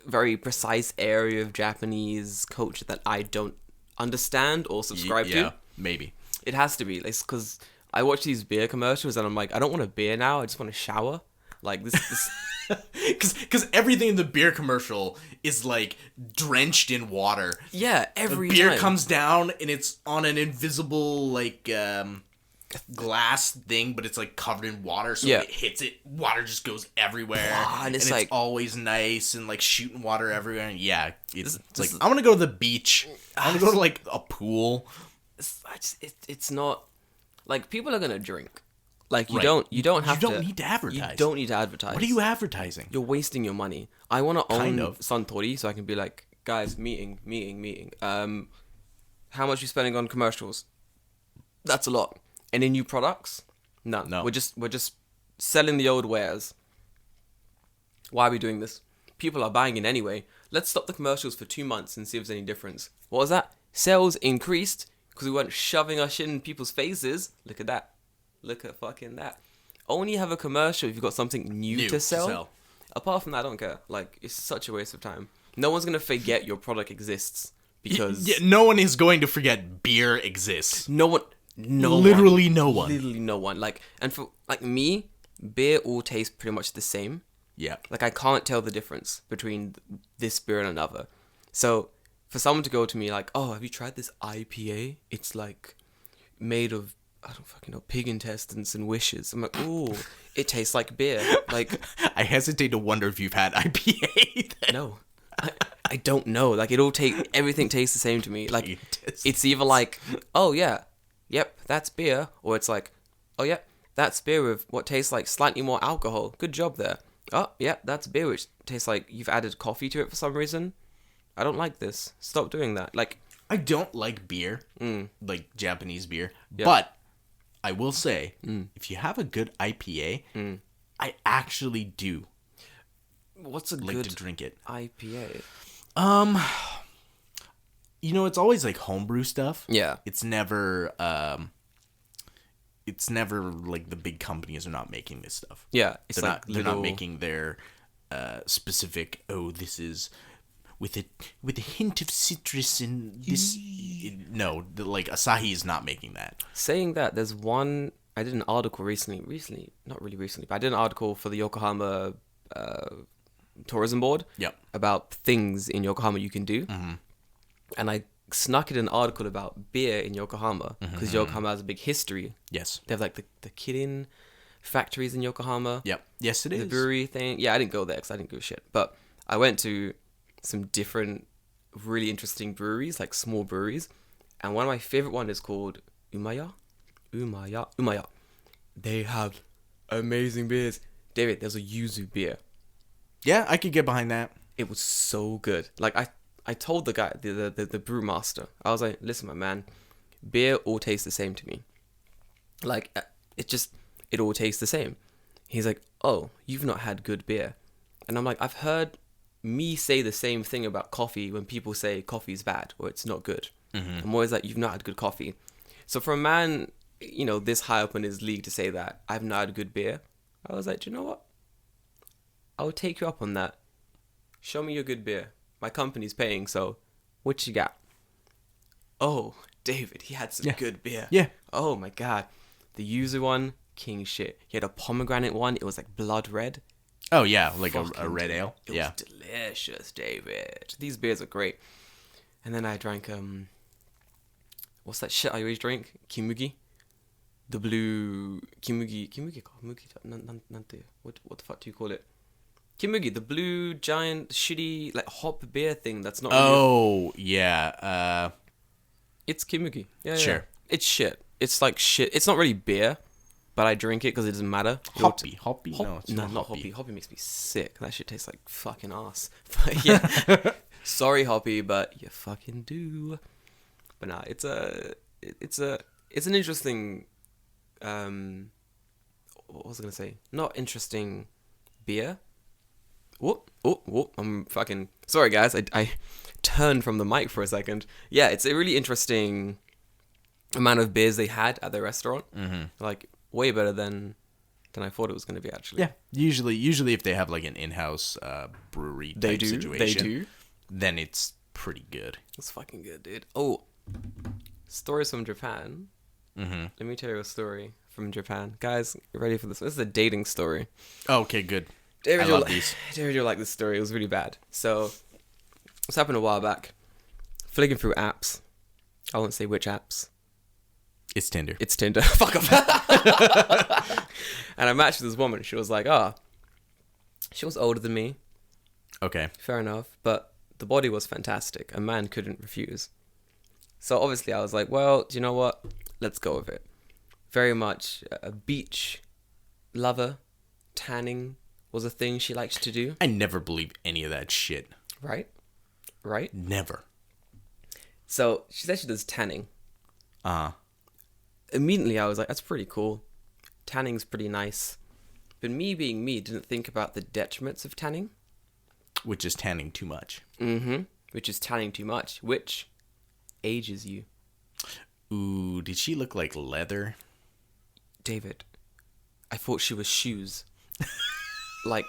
very precise area of Japanese culture that I don't understand or subscribe to. Yeah, maybe. It has to be. Because I watch these beer commercials and I'm like, I don't want a beer now. I just want to shower. Like, this Because everything in the beer commercial is like drenched in water. Yeah, every the beer time. comes down and it's on an invisible like glass thing, but it's like covered in water. So when it hits it, water just goes everywhere. And it's like always nice and like shooting water everywhere. And yeah, it's like I want to go to the beach. I want to go to like a pool. It's not like people are gonna drink. Like, you Right. don't have You to... don't need to advertise. You don't need to advertise. What are you advertising? You're wasting your money. I want to own Kind of. Suntory so I can be like, guys, meeting. How much are you spending on commercials? That's a lot. Any new products? None. No. We're just selling the old wares. Why are we doing this? People are buying it anyway. Let's stop the commercials for 2 months and see if there's any difference. What was that? Sales increased because we weren't shoving our shit in people's faces. Look at that. Look at fucking that. Only have a commercial if you've got something new to sell. Apart from that, I don't care. Like, it's such a waste of time. No one's going to forget your product exists because... Yeah, no one is going to forget beer exists. No one. Literally no one. Literally no one. Like, and for like me, beer all tastes pretty much the same. Yeah. Like, I can't tell the difference between this beer and another. So, for someone to go to me like, oh, have you tried this IPA? It's like made of, I don't fucking know, pig intestines and wishes. I'm like, ooh, it tastes like beer. Like, I hesitate to wonder if you've had IPA. No. I don't know. Like, everything tastes the same to me. Like, it's either like, oh yeah, yep, that's beer. Or it's like, oh yeah, that's beer with what tastes like slightly more alcohol. Good job there. Oh, yeah, that's beer which tastes like you've added coffee to it for some reason. I don't like this. Stop doing that. Like, I don't like beer, like Japanese beer, Yeah. but I will say, if you have a good IPA, I actually do what's a like good to drink it. IPA? You know, it's always like homebrew stuff. Yeah. It's never like the big companies are not making this stuff. Yeah. It's They're like they're not making their specific, oh, this is with a hint of citrus in this. No, like Asahi is not making that. Saying that, there's one... I did an article recently, not really recently, but I did an article for the Yokohama tourism board. Yep. About things in Yokohama you can do. Mm-hmm. And I snuck in an article about beer in Yokohama because Yokohama has a big history. Yes. They have like the Kirin factories in Yokohama. Yep. Yes, it is. The brewery thing. Yeah, I didn't go there because I didn't give a shit. But I went to some different really interesting breweries, like small breweries. And one of my favorite one is called Umaya. They have amazing beers. David, there's a yuzu beer. Yeah, I could get behind that. It was so good. Like, I told the guy, the brewmaster, I was like, listen, my man, beer all tastes the same to me. Like, it all tastes the same. He's like, oh, you've not had good beer. And I'm like, I've heard me say the same thing about coffee when people say coffee's bad or it's not good. Mm-hmm. I'm always like, you've not had good coffee. So for a man, you know, this high up in his league to say that, I've not had good beer, I was like, do you know what? I'll take you up on that. Show me your good beer. My company's paying, so what you got? Oh, David, he had some good beer. Yeah. Oh my god. The yuzu one, king shit. He had a pomegranate one, it was like blood red. Oh yeah, like a red ale. It was delicious, David. These beers are great. And then I drank what's that shit I always drink? Kimugi. The blue Kimugi. What the fuck do you call it? Kimugi, the blue giant shitty like hop beer thing that's not. Oh yeah. It's Kimugi. Yeah, sure. Yeah. It's shit. It's like shit. It's not really beer, but I drink it because it doesn't matter. Hoppy. No, it's not hoppy. Hoppy makes me sick. That shit tastes like fucking ass. But yeah, sorry hoppy, but you fucking do. But nah, it's an interesting. What was I gonna say? Not interesting beer. Whoop. I'm fucking sorry, guys. I turned from the mic for a second. Yeah, it's a really interesting amount of beers they had at their restaurant. Mm-hmm. Like way better than I thought it was going to be actually. Yeah, usually if they have like an in-house brewery type situation, then it's pretty good. It's fucking good, dude. Oh, stories from Japan. Mm-hmm. Let me tell you a story from Japan, guys. You ready for this? This is a dating story. Oh, okay, good. David, I love these. David, you'll like this story. It was really bad. So, this happened a while back. Flicking through apps. I won't say which apps. It's Tinder. It's Tinder. Fuck off. And I matched with this woman. She was like, she was older than me. Okay. Fair enough. But the body was fantastic. A man couldn't refuse. So obviously I was like, well, do you know what? Let's go with it. Very much a beach lover. Tanning was a thing she likes to do. I never believed any of that shit. Right? Never. So she said she does tanning. Uh-huh. Immediately I was like, that's pretty cool. Tanning's pretty nice. But me being me didn't think about the detriments of tanning. Which is tanning too much. Mm-hmm. Which is tanning too much, which ages you. Ooh, did she look like leather? David, I thought she was shoes. Like,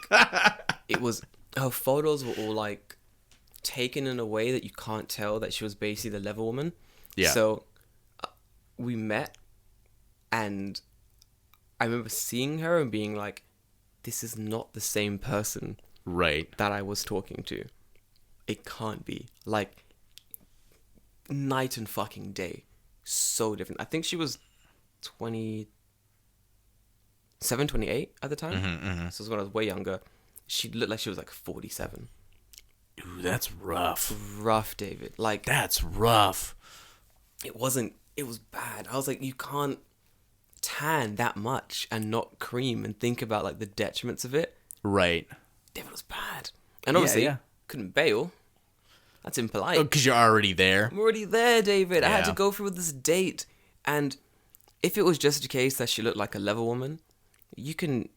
it was... Her photos were all, like, taken in a way that you can't tell that she was basically the leather woman. Yeah. So, we met, and I remember seeing her and being like, this is not the same person Right. that I was talking to. It can't be. Like, night and fucking day. So different. I think she was 27, 28 at the time. So it was when I was way younger. She looked like she was like 47. Ooh, that's rough. Rough, David. Like, That's rough. it was bad. I was like, you can't tan that much and not cream and think about like the detriments of it. Right. David was bad. And obviously, yeah. couldn't bail. That's impolite. Oh, because you're already there. I'm already there, David. I had to Yeah. go through with this date. And if it was just a case that she looked like a leather woman, you can,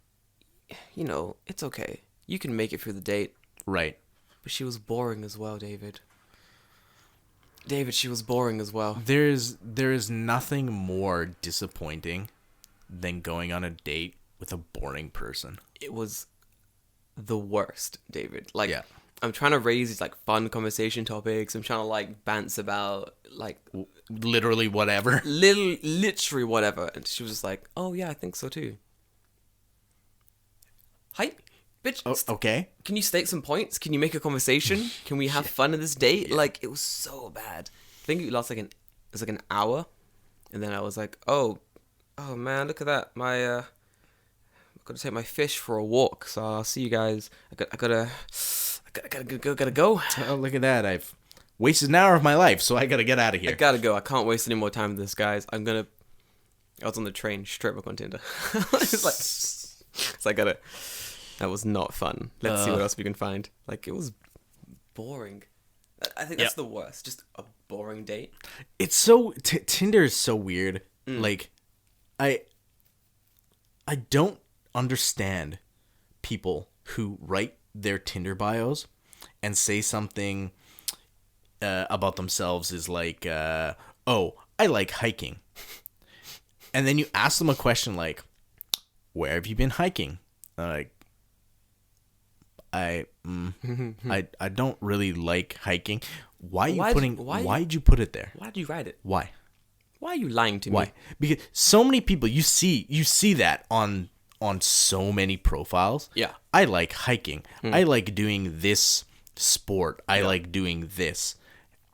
it's okay. You can make it through the date. Right. But she was boring as well, David. David, she was boring as well. There's nothing more disappointing than going on a date with a boring person. It was the worst, David. Like, Yeah. I'm trying to raise these, like, fun conversation topics. I'm trying to, like, bounce about, like... Literally whatever. Literally whatever. And she was just like, oh, yeah, I think so, too. Hi, bitch. Oh, okay. Can you stake some points? Can you make a conversation? Can we have fun in this date? Yeah. Like, it was so bad. I think it lasted it was like an hour. And then I was like, oh man, look at that. I've got to take my fish for a walk. So I'll see you guys. I gotta go. Oh, look at that. I've wasted an hour of my life, so I gotta get out of here. I gotta go. I can't waste any more time with this, guys. I was on the train, straight back on Tinder. It's like, so I gotta... That was not fun. Let's see what else we can find. Like, it was boring. I think that's the worst. Just a boring date. It's so... Tinder is so weird. Like, I don't understand people who write their Tinder bios and say something about themselves is like, oh, I like hiking. And then you ask them a question like, where have you been hiking? Like, I don't really like hiking. Why'd you put it there? Why did you write it? Why? Why are you lying to me? Why? Because so many people, you see that on so many profiles. Yeah. I like hiking. I like doing this sport. I like doing this.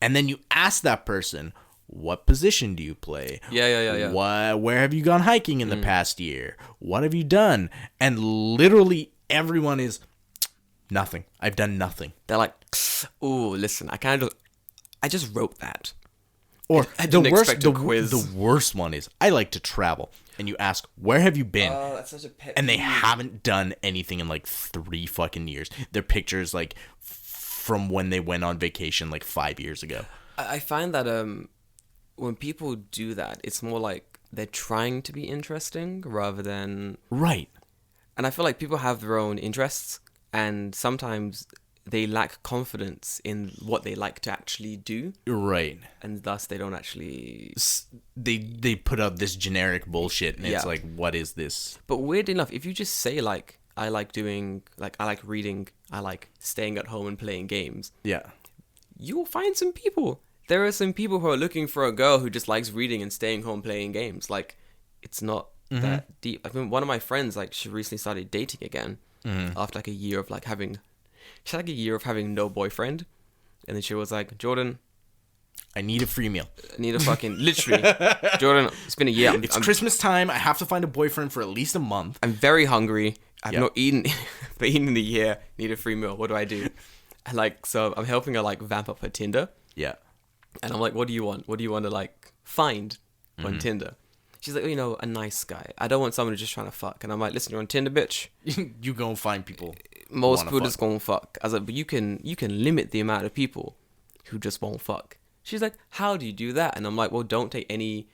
And then you ask that person, what position do you play? Yeah. Where have you gone hiking in the past year? What have you done? And literally everyone is nothing. I've done nothing. They're like, ooh, listen, I just wrote that. Or I didn't expect a quiz. The worst one is, I like to travel. And you ask, where have you been? Oh, that's such a pet And they peeve. haven't done anything in like 3 fucking years. Their pictures like from when they went on vacation like 5 years ago. I find that when people do that, it's more like they're trying to be interesting rather than... Right. And I feel like people have their own interests, and sometimes they lack confidence in what they like to actually do. Right. And thus they don't actually... They put out this generic bullshit, and it's like, what is this? But weirdly enough, if you just say like, I like reading, I like staying at home and playing games, Yeah. you'll find some people. There are some people who are looking for a girl who just likes reading and staying home playing games. Like, it's not that deep. I mean, one of my friends, like, she recently started dating again after like a year of like having... She had like a year of having no boyfriend. And then she was like, Jordan... I need a free meal. I need a fucking... Literally. Jordan, it's been a year. It's Christmas time. I have to find a boyfriend for at least a month. I'm very hungry. I've not eaten in a year. Need a free meal. What do I do? And like, so I'm helping her like vamp up her Tinder. Yeah. And I'm like, what do you want? What do you want to like find on Tinder? She's like, a nice guy. I don't want someone who's just trying to fuck. And I'm like, listen, you're on Tinder, bitch. You gonna find people. Most people just gonna fuck. I was like, but you can limit the amount of people who just won't fuck. She's like, how do you do that? And I'm like, well, don't take any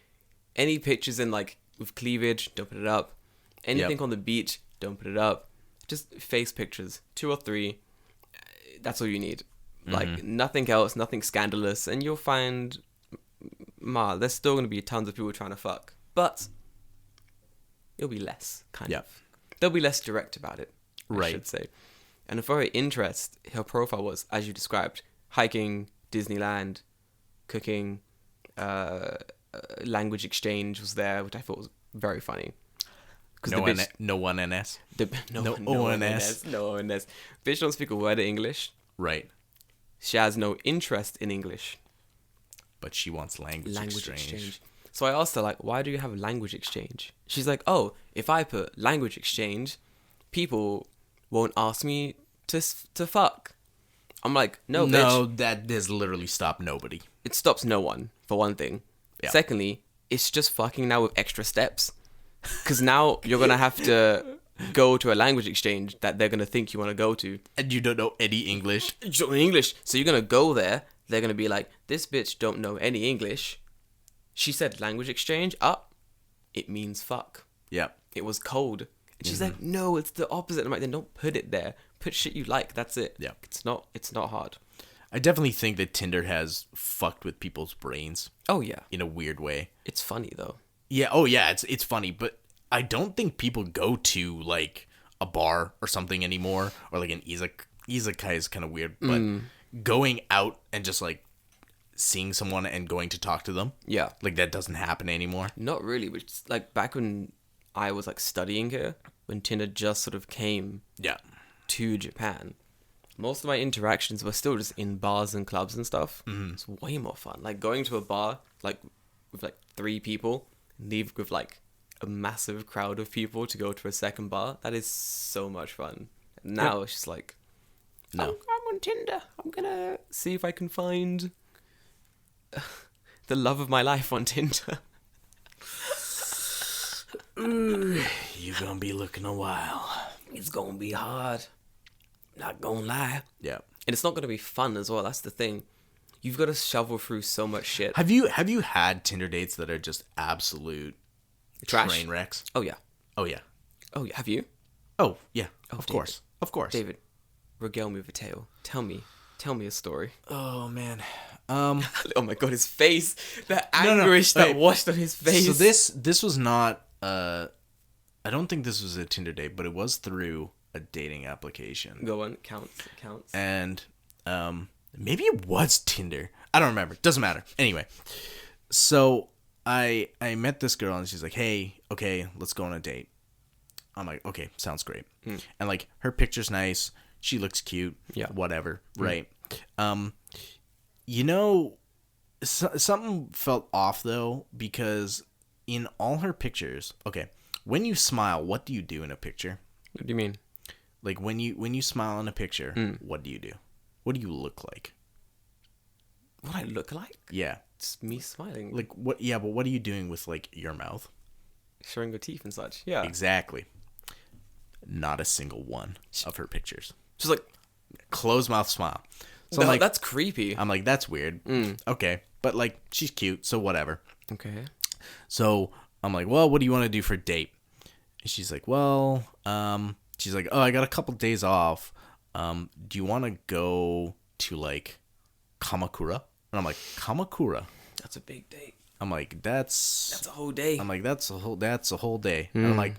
pictures in like with cleavage. Don't put it up. Anything on the beach. Don't put it up. Just face pictures, 2 or 3. That's all you need. Like, nothing else, nothing scandalous, and you'll find, there's still going to be tons of people trying to fuck. But it'll be less, kind of. They'll be less direct about it, I should say. And for her interest, her profile was, as you described, hiking, Disneyland, cooking, language exchange was there, which I thought was very funny. No ONS. No ONS. No ONS. Bitch don't speak a word of English. Right. She has no interest in English. But she wants language exchange. So I asked her, like, why do you have language exchange? She's like, oh, if I put language exchange, people won't ask me to fuck. I'm like, no, bitch. That does literally stop nobody. It stops no one, for one thing. Yeah. Secondly, it's just fucking now with extra steps. Because now you're going to have to go to a language exchange that they're going to think you want to go to. And you don't know any English. You don't know English. So you're going to go there. They're going to be like, this bitch don't know any English. She said language exchange. It means fuck. Yeah. It was cold. And she's like, no, it's the opposite. I'm like, then don't put it there. Put shit you like. That's it. Yeah. It's not hard. I definitely think that Tinder has fucked with people's brains. Oh, yeah. In a weird way. It's funny, though. Yeah. Oh, yeah. It's funny. But I don't think people go to, like, a bar or something anymore. Or, like, an izakaya is kind of weird. But going out and just, like, seeing someone and going to talk to them. Yeah. Like, that doesn't happen anymore. Not really. But, like, back when I was, like, studying here, when Tinder just sort of came to Japan, most of my interactions were still just in bars and clubs and stuff. It's way more fun. Like, going to a bar, like, with, like, 3 people, and leave with, like, a massive crowd of people to go to a second bar. That is so much fun. Now it's just like, no. I'm on Tinder. I'm going to see if I can find the love of my life on Tinder. You're going to be looking a while. It's going to be hard. Not going to lie. Yeah. And it's not going to be fun as well. That's the thing. You've got to shovel through so much shit. Have you had Tinder dates that are just absolute trash? Train wrecks? Oh, yeah. Oh, yeah. Oh, yeah. Have you? Oh, yeah. Oh, of David. Course. Of course. David, regale me with a tale. Tell me a story. Oh, man. Oh, my God. His face. The anguish that washed on his face. So this was not... I don't think this was a Tinder date, but it was through a dating application. Go on. Counts. And maybe it was Tinder. I don't remember. Doesn't matter. Anyway, so I met this girl and she's like, hey, okay, let's go on a date. I'm like, okay, sounds great. And like her picture's nice. She looks cute. Yeah. Whatever. Right. You know, something felt off though, because in all her pictures, okay, when you smile, what do you do in a picture? What do you mean? Like when you smile in a picture, what do you do? What do you look like? What I look like? Yeah. It's me smiling. Like what? Yeah, but what are you doing with like your mouth? Showing your teeth and such. Yeah. Exactly. Not a single one of her pictures. Just like closed mouth smile. So no, I'm like, that's creepy. I'm like, that's weird. Okay, but like she's cute, so whatever. Okay. So I'm like, well, what do you want to do for a date? And she's like, well, she's like, oh, I got a couple days off. Do you want to go to like Kamakura? And I'm like, Kamakura? That's a big date. I'm like, that's a whole day. I'm like, that's a whole day. And I'm like,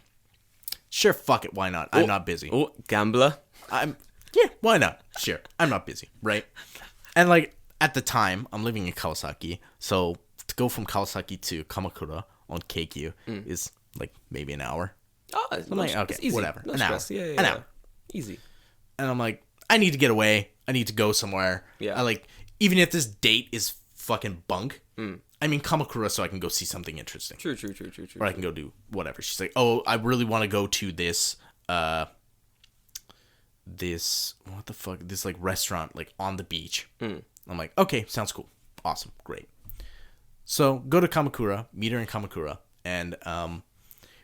sure, fuck it, why not? I'm not busy. Oh, gambler. Yeah, why not? Sure, I'm not busy, right? And like at the time, I'm living in Kawasaki, so to go from Kawasaki to Kamakura on Keikyu is like maybe an hour. Oh, it's I'm like, okay, it's easy. whatever. No an stress. hour. Yeah. An hour. Easy. And I'm like, I need to get away. I need to go somewhere. Yeah. I like, even if this date is fucking bunk, I mean Kamakura so I can go see something interesting. True. Or I can go do whatever. She's like, oh, I really want to go to this, what the fuck, this like restaurant like on the beach. I'm like, okay, sounds cool. Awesome. Great. So go to Kamakura, meet her in Kamakura, and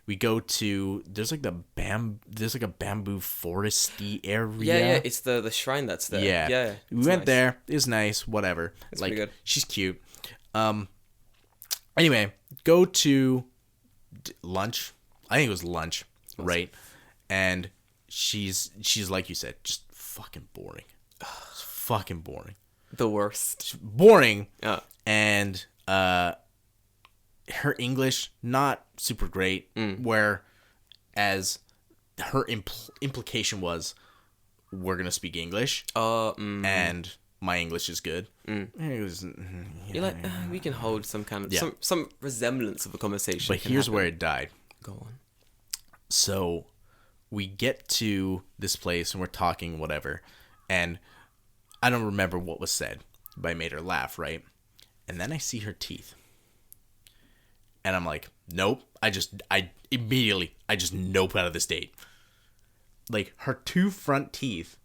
we go to there's like a bamboo foresty area. Yeah, it's the shrine that's there. Yeah. We went there. It was nice. Whatever. It's like pretty good. She's cute. Anyway, go to lunch. I think it was lunch, right? And she's like you said, just fucking boring. It's fucking boring. The worst. It's boring. Yeah. And her English not super great. Whereas her implication was, we're gonna speak English, and my English is good. It was, You're like, we can hold some kind of some resemblance of a conversation. But here's where it died. Go on. So we get to this place and we're talking whatever, and I don't remember what was said, but I made her laugh, right? And then I see her teeth. And I'm like, nope. I immediately just nope out of this date. Like, her two front teeth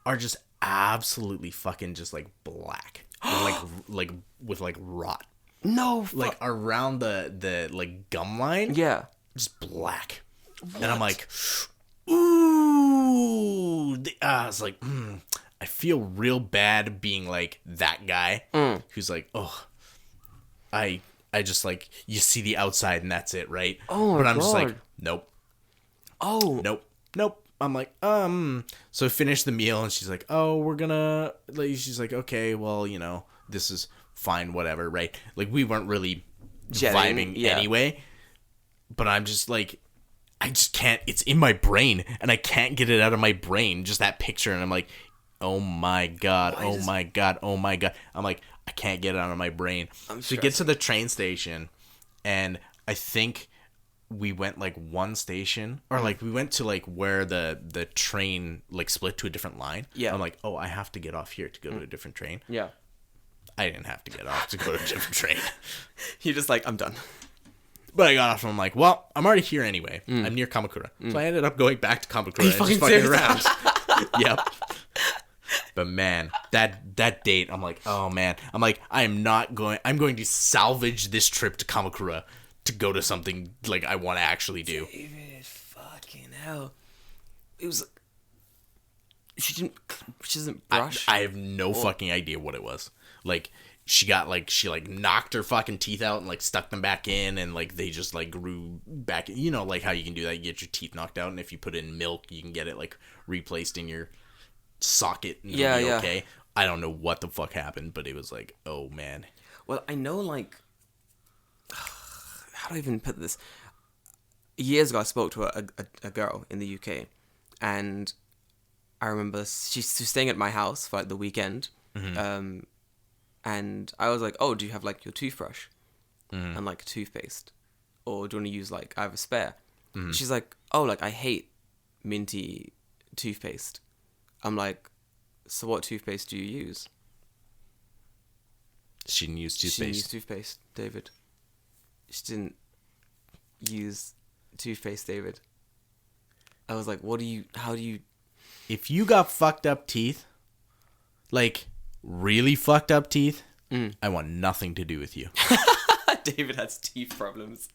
are just absolutely fucking just like black. with rot. No. Like around the like gum line. Yeah. Just black. What? And I'm like, ooh. I was like, I feel real bad being like that guy who's like, oh, I just like, you see the outside and that's it, right? Oh, but I'm God. just like, nope. Oh. Nope. I'm like, So I finished the meal and she's like, oh, we're gonna, like, she's like, okay, well, you know, this is fine, whatever, right? Like, we weren't really vibing anyway. But I'm just like, I just can't, it's in my brain and I can't get it out of my brain, just that picture. And I'm like, oh my God. I'm like, I can't get it out of my brain. So we get to the train station and I think we went like one station, or like we went to like where the train like split to a different line. Yeah. I'm like, oh, I have to get off here to go to a different train. Yeah. I didn't have to get off to go to a different train. You're just like, I'm done. But I got off and I'm like, well, I'm already here anyway. I'm near Kamakura. So I ended up going back to Kamakura and just fucking around. Yep. But man, that date, I'm like, oh man. I'm like, I'm going to salvage this trip to Kamakura to go to something like I want to actually do. David, fucking hell. It was, she doesn't brush. I have no fucking idea what it was. Like, she knocked her fucking teeth out and like stuck them back in, and like they just like grew back. You know, like how you can do that, you get your teeth knocked out, and if you put in milk, you can get it like replaced in your socket and it'll be okay. I don't know what the fuck happened, but it was like, oh man. Well, I know, like, how do I even put this? Years ago, I spoke to a girl in the UK, and I remember she's staying at my house for like the weekend. And I was like, oh, do you have like your toothbrush and like a toothpaste, or do you want to use like, I have a spare? She's like, oh, like I hate minty toothpaste. I'm like, so what toothpaste do you use? She didn't use toothpaste. She didn't use toothpaste, David. She didn't use toothpaste, David. I was like, how do you... If you got fucked up teeth, like really fucked up teeth, I want nothing to do with you. David has teeth problems.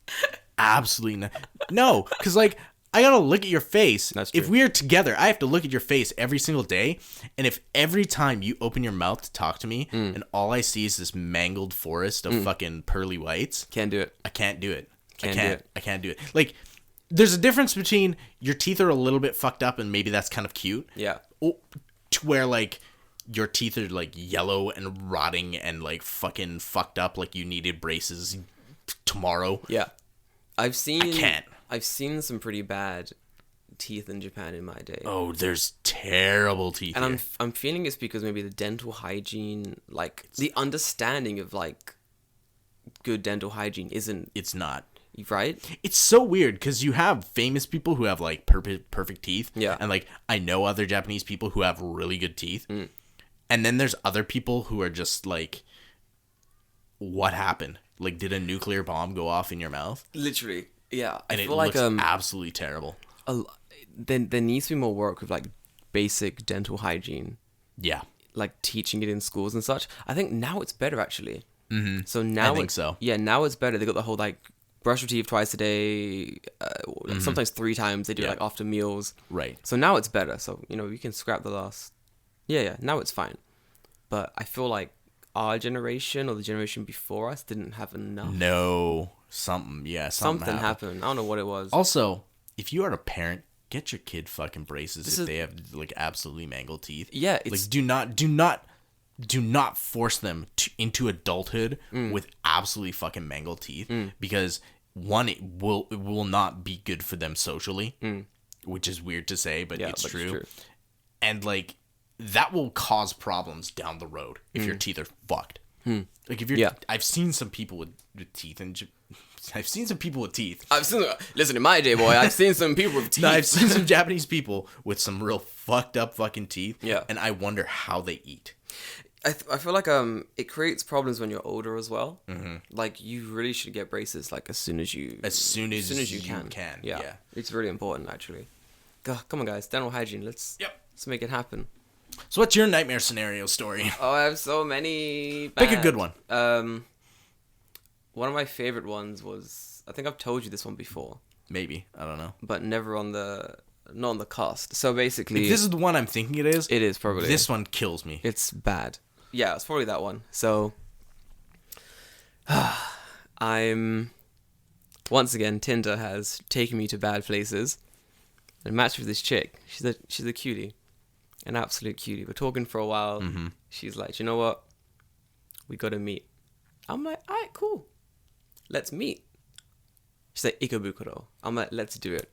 Absolutely not. No, because like, I gotta look at your face. That's true. If we are together, I have to look at your face every single day. And if every time you open your mouth to talk to me and all I see is this mangled forest of fucking pearly whites, Can't do it. I can't do it. I can't do it. Like, there's a difference between your teeth are a little bit fucked up and maybe that's kind of cute. Yeah. To where like your teeth are like yellow and rotting and like fucking fucked up, like you needed braces tomorrow. Yeah. I can't. I've seen some pretty bad teeth in Japan in my day. Oh, there's terrible teeth. And I'm feeling it's because maybe the dental hygiene, like the understanding of like good dental hygiene isn't. It's not. Right? It's so weird because you have famous people who have like perfect teeth. Yeah. And like I know other Japanese people who have really good teeth. And then there's other people who are just like, what happened? Like, did a nuclear bomb go off in your mouth? Literally. Yeah. And I it feel looks like absolutely terrible. There needs to be more work with like basic dental hygiene. Yeah. Like teaching it in schools and such. I think now it's better actually. So now I think so. Yeah, now it's better. They got the whole like brush your teeth twice a day, sometimes 3 times. They do it like after meals. Right. So now it's better. So, you know, you can scrap the last... Yeah, now it's fine. But I feel like our generation or the generation before us didn't have enough. No. Something happened. I don't know what it was. Also, if you are a parent get your kid fucking braces if they have like absolutely mangled teeth. Yeah, like do not force them into adulthood with absolutely fucking mangled teeth because one, it will not be good for them socially, which is weird to say, but it's true. And like that will cause problems down the road if your teeth are fucked. Like if you're, I've seen some people with teeth and. I've seen some people with teeth. Listen, in my day, boy, I've seen some people with teeth. No, I've seen some Japanese people with some real fucked up fucking teeth. Yeah. And I wonder how they eat. I feel like it creates problems when you're older as well. Mm-hmm. Like you really should get braces like as soon as you can. Yeah. It's really important actually. Come on, guys, dental hygiene. Let's make it happen. So what's your nightmare scenario story? Oh, I have so many. Pick a good one. One of my favorite ones was, I think I've told you this one before. Maybe, I don't know. But not on the cast. So basically, if this is the one I'm thinking it is. It is probably. This one kills me. It's bad. Yeah, it's probably that one. So once again, Tinder has taken me to bad places. And matched with this chick. She's a cutie. An absolute cutie. We're talking for a while. Mm-hmm. She's like, you know what? We gotta meet. I'm like, alright, cool. Let's meet. She's like, Ikebukuro. I'm like, let's do it.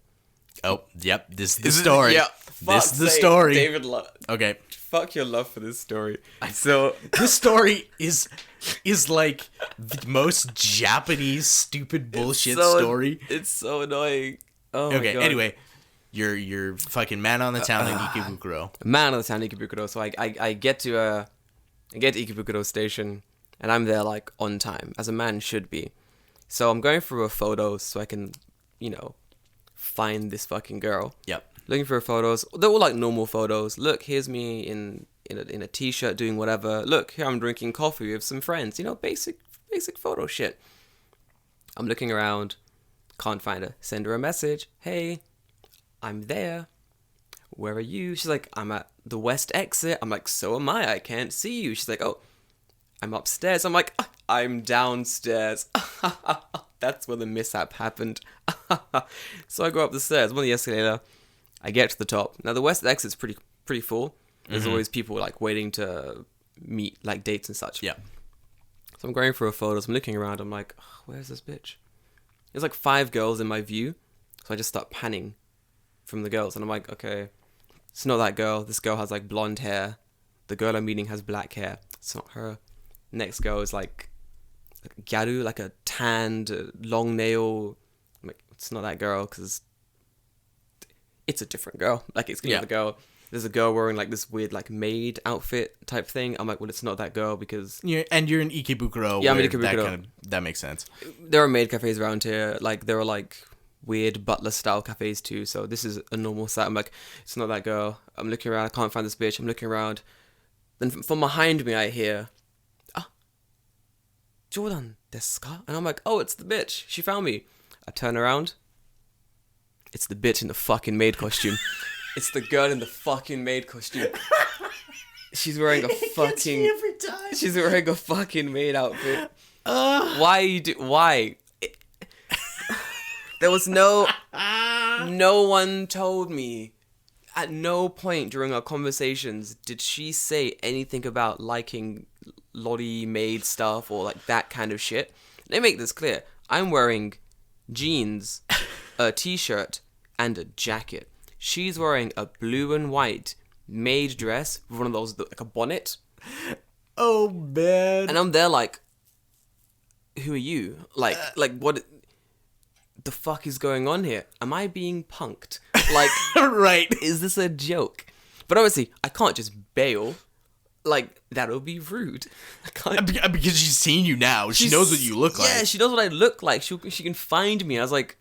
Oh, yep. This is the story. Yeah. This is the story. David, okay. Fuck your love for this story. So this story is like the most Japanese stupid bullshit story. It's so annoying. Oh my okay. God. Anyway, you're fucking man on the town in Ikebukuro. Man on the town in Ikebukuro. So I get to Ikebukuro station and I'm there like on time, as a man should be. So I'm going through her photos so I can, find this fucking girl. Yep. Looking for her photos. They're all like normal photos. Look, here's me in a t-shirt doing whatever. Look, here I'm drinking coffee with some friends. Basic photo shit. I'm looking around, can't find her. Send her a message. Hey, I'm there. Where are you? She's like, I'm at the west exit. I'm like, so am I. I can't see you. She's like, oh, I'm upstairs. I'm like, I'm downstairs. That's where the mishap happened. So I go up the stairs. I'm on the escalator. I get to the top. Now the west exit's pretty full. There's always people like waiting to meet, like dates and such. Yeah. So I'm going through her photos. I'm looking around. I'm like, where's this bitch? There's like 5 girls in my view. So I just start panning from the girls. And I'm like, okay, it's not that girl. This girl has like blonde hair. The girl I'm meeting has black hair. It's not her. Next girl is like gyaru, like a tanned, long nail. I'm like, it's not that girl because it's a different girl. Like it's gonna be the girl. There's a girl wearing like this weird like maid outfit type thing. I'm like, well, it's not that girl because you're in Ikebukuro. Yeah, I'm in Ikebukuro. That makes sense. There are maid cafes around here. Like there are like weird butler style cafes too. So this is a normal site. I'm like, it's not that girl. I'm looking around. I can't find this bitch. I'm looking around. Then from behind me, I hear, Jordan desu ka? And I'm like, oh, it's the bitch. She found me. I turn around. It's the bitch in the fucking maid costume. It's the girl in the fucking maid costume. She's wearing a fucking. Every time. She's wearing a fucking maid outfit. Why? There was no one told me. At no point during our conversations did she say anything about liking lolly maid stuff or like that kind of shit. Let me make this clear. I'm wearing jeans, a t-shirt, and a jacket. She's wearing a blue and white maid dress with one of those, like a bonnet. Oh, man. And I'm there like, who are you? Like what the fuck is going on here? Am I being punked? Like, right. Is this a joke? But obviously, I can't just bail. Like, that would be rude. I can't. Because she's seen you now. She knows what you look like. Yeah, she knows what I look like. She can find me. I was like,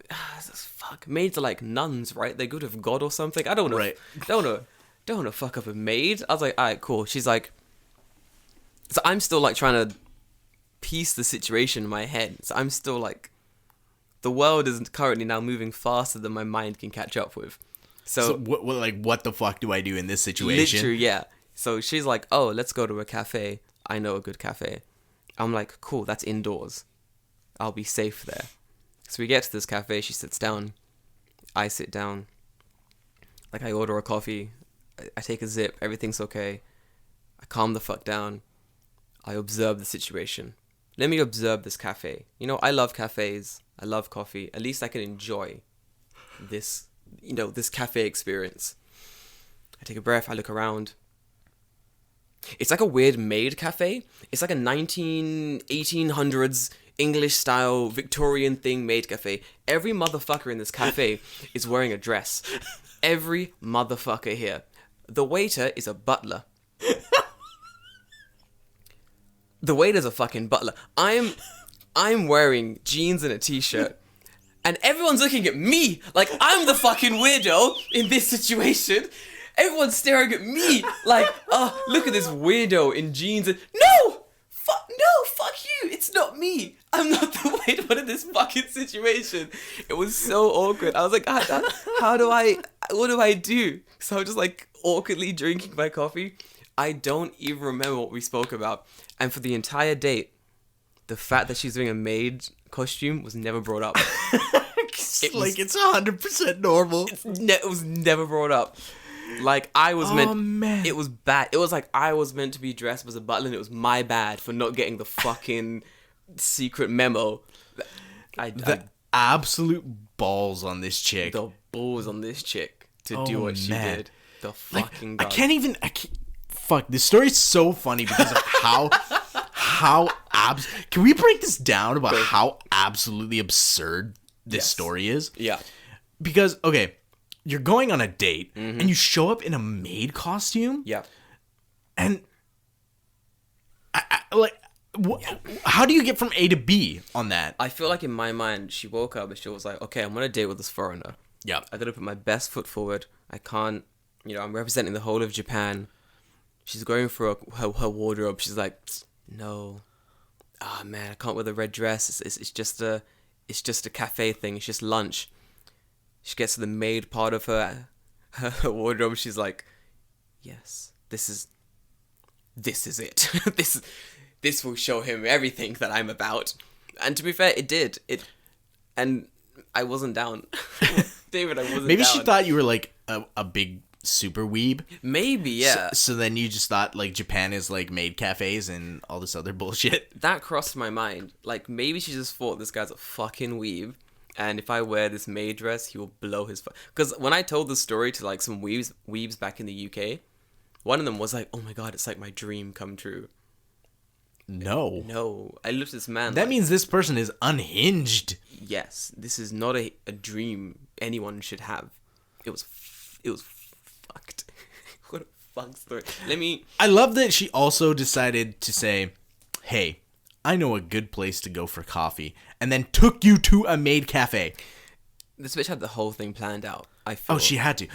fuck. Maids are like nuns, right? They're good with God or something. I don't know. Right. Don't want to fuck up a maid. I was like, alright, cool. She's like, so I'm still like trying to piece the situation in my head. So I'm still like, the world is currently now moving faster than my mind can catch up with. So what the fuck do I do in this situation? Literally, yeah. So she's like, oh, let's go to a cafe. I know a good cafe. I'm like, cool, that's indoors. I'll be safe there. So we get to this cafe. She sits down. I sit down. Like, I order a coffee, I take a sip, everything's okay. I calm the fuck down. I observe the situation. Let me observe this cafe. You know, I love cafes. I love coffee. At least I can enjoy this, you know, this cafe experience. I take a breath. I look around. It's like a weird maid cafe. It's like a 1800s English style Victorian thing maid cafe. Every motherfucker in this cafe is wearing a dress. Every motherfucker here. The waiter is a butler. The waiter's a fucking butler. I'm wearing jeans and a t-shirt. And everyone's looking at me like I'm the fucking weirdo in this situation. Everyone's staring at me like, oh, look at this weirdo in jeans. And no, fuck you. It's not me. I'm not the weird one in this fucking situation. It was so awkward. I was like, what do I do? So I'm just like awkwardly drinking my coffee. I don't even remember what we spoke about. And for the entire date, the fact that she's doing a maid costume was never brought up. It's 100% normal. It was never brought up. Like, I was man. It was bad. It was like I was meant to be dressed as a butler, and it was my bad for not getting the fucking secret memo. The absolute balls on this chick. The balls on this chick to do what she did. The fucking I can't. Fuck, this story is so funny because of how can we break this down about how absolutely absurd this story is? Yeah. Because, okay, you're going on a date and you show up in a maid costume. Yeah. And how do you get from A to B on that? I feel like in my mind, she woke up and she was like, okay, I'm on a date with this foreigner. Yeah. I gotta put my best foot forward. I can't, I'm representing the whole of Japan. She's going through her wardrobe. She's like, no. Ah, man, I can't wear the red dress. It's just a cafe thing. It's just lunch. She gets to the maid part of her wardrobe. She's like, yes, this is it. This will show him everything that I'm about. And to be fair, it did. And I wasn't down. David, I wasn't down. Maybe she thought you were like a big super weeb. Maybe, yeah. So then you just thought like Japan is like maid cafes and all this other bullshit. That crossed my mind. Like, maybe she just thought this guy's a fucking weeb, and if I wear this maid dress, he will blow his because when I told the story to like some weebs back in the UK, one of them was like, oh my god, it's like my dream come true. No. I looked at this man. That means this person is unhinged. Yes, this is not a dream anyone should have. It was fucked. What a fuck story. I love that she also decided to say, hey, I know a good place to go for coffee, and then took you to a maid cafe. This bitch had the whole thing planned out, I feel. Oh, she had to.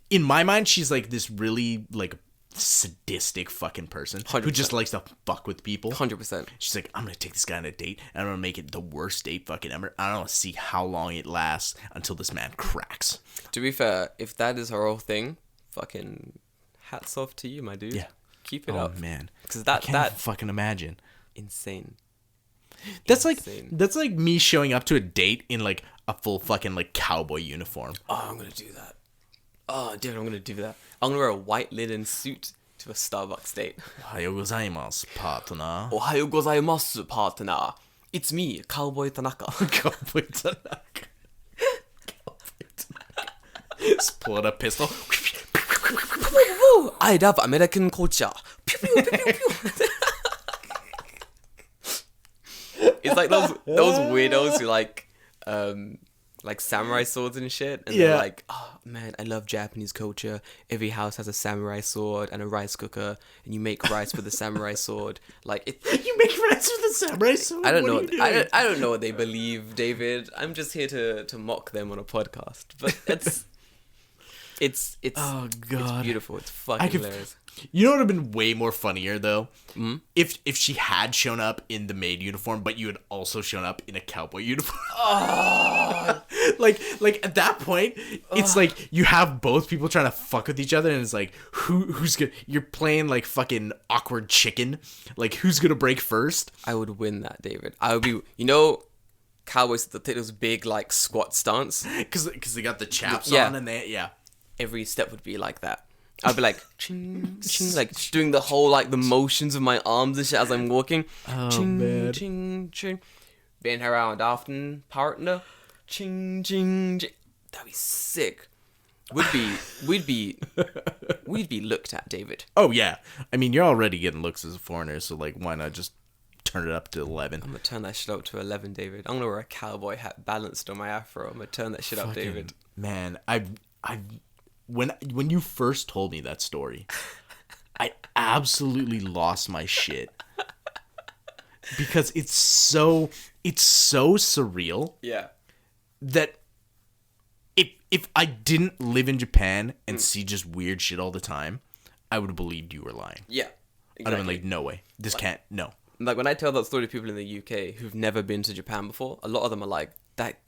In my mind, she's like this really like sadistic fucking person 100%. Who just likes to fuck with people. 100%. She's like, I'm gonna take this guy on a date and I'm gonna make it the worst date fucking ever. I don't want to see how long it lasts until this man cracks. To be fair, if that is her whole thing, fucking hats off to you, my dude. Yeah, keep it up. Oh man, because I can't fucking imagine. Insane. That's like me showing up to a date in like a full fucking like cowboy uniform. Oh, I'm gonna do that. Oh, dude, I'm gonna do that. I'm gonna wear a white linen suit to a Starbucks date. Ohayou gozaimasu, partner. Ohayou gozaimasu, partner. It's me, Cowboy Tanaka. Cowboy Tanaka. Just pull out a pistol. I love American culture. Pew, pew, pew, pew, pew. It's like those weirdos who like samurai swords and shit, and they're like, oh man, I love Japanese culture. Every house has a samurai sword and a rice cooker, and you make rice with a samurai sword. Like you make rice with a samurai sword. I don't know. I don't know what they believe, David. I'm just here to mock them on a podcast, but it's oh god, it's beautiful. It's fucking hilarious. You know what would have been way more funnier though? Mm-hmm. If she had shown up in the maid uniform, but you had also shown up in a cowboy uniform. Oh. like at that point, it's like you have both people trying to fuck with each other, and it's like who's gonna? You're playing like fucking awkward chicken. Like who's gonna break first? I would win that, David. I would be. cowboys that take those big like squat stance. Because they got the chaps Yeah. on and they Every step would be like that. I'd be like ching ching, like doing the whole like the motions of my arms and shit as I'm walking. Oh, Ching man. ching ching. Been around often, partner. Ching ching ching. That'd be sick. We'd be looked at, David. Oh yeah, I mean you're already getting looks as a foreigner, so like why not just turn it up to 11? I'm gonna turn that shit up to 11, David. I'm gonna wear a cowboy hat balanced on my afro. I'm gonna turn that shit up, Fucking- David. Man, when you first told me that story, I absolutely lost my shit because it's so surreal Yeah. that if I didn't live in Japan and see just weird shit all the time, I would have believed you were lying. Yeah. I'd have been like, no way, this can't, no. Like when I tell that story to people in the UK who've never been to Japan before, a lot of them are like, that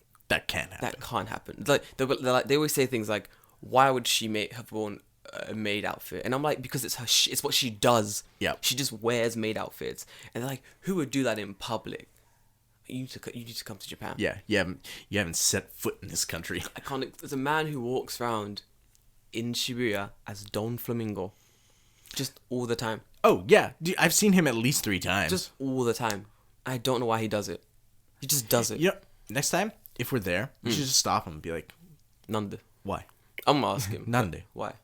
Can't happen. that can't happen. It's like they're like they always say things like, why would she have worn a maid outfit? And I'm like, because it's her it's what she does. Yeah. She just wears maid outfits. And they're like, who would do that in public? You need to come to Japan. Yeah, you haven't set foot in this country. I can't. There's a man who walks around in Shibuya as Don Flamingo, just all the time. Oh yeah, dude, I've seen him at least 3 times. Just all the time. I don't know why he does it. He just does it. You know, next time if we're there, we should just stop him and be like, Nande. why? I'm gonna ask him. Nande. Why?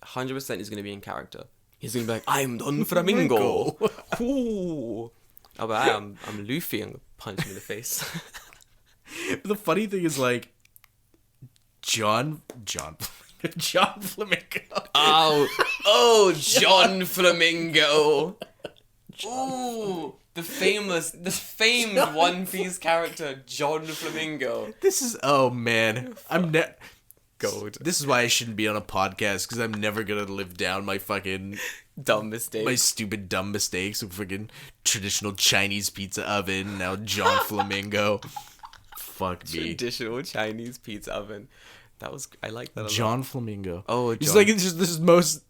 100% he's gonna be in character. He's gonna be like, I'm Don Flamingo. Ooh. Oh, but I'm Luffy and punch him in the face. The funny thing is like, John Flamingo. Oh, John Flamingo. Ooh, the famed One Piece character, John Flamingo. This is gold. This is why I shouldn't be on a podcast because I'm never gonna live down my fucking Dumb mistake. my stupid dumb mistakes of freaking traditional Chinese pizza oven. Now John Flamingo. Fuck me. Traditional Chinese pizza oven. I like that a lot. John Flamingo. Oh, It's John. like this is most.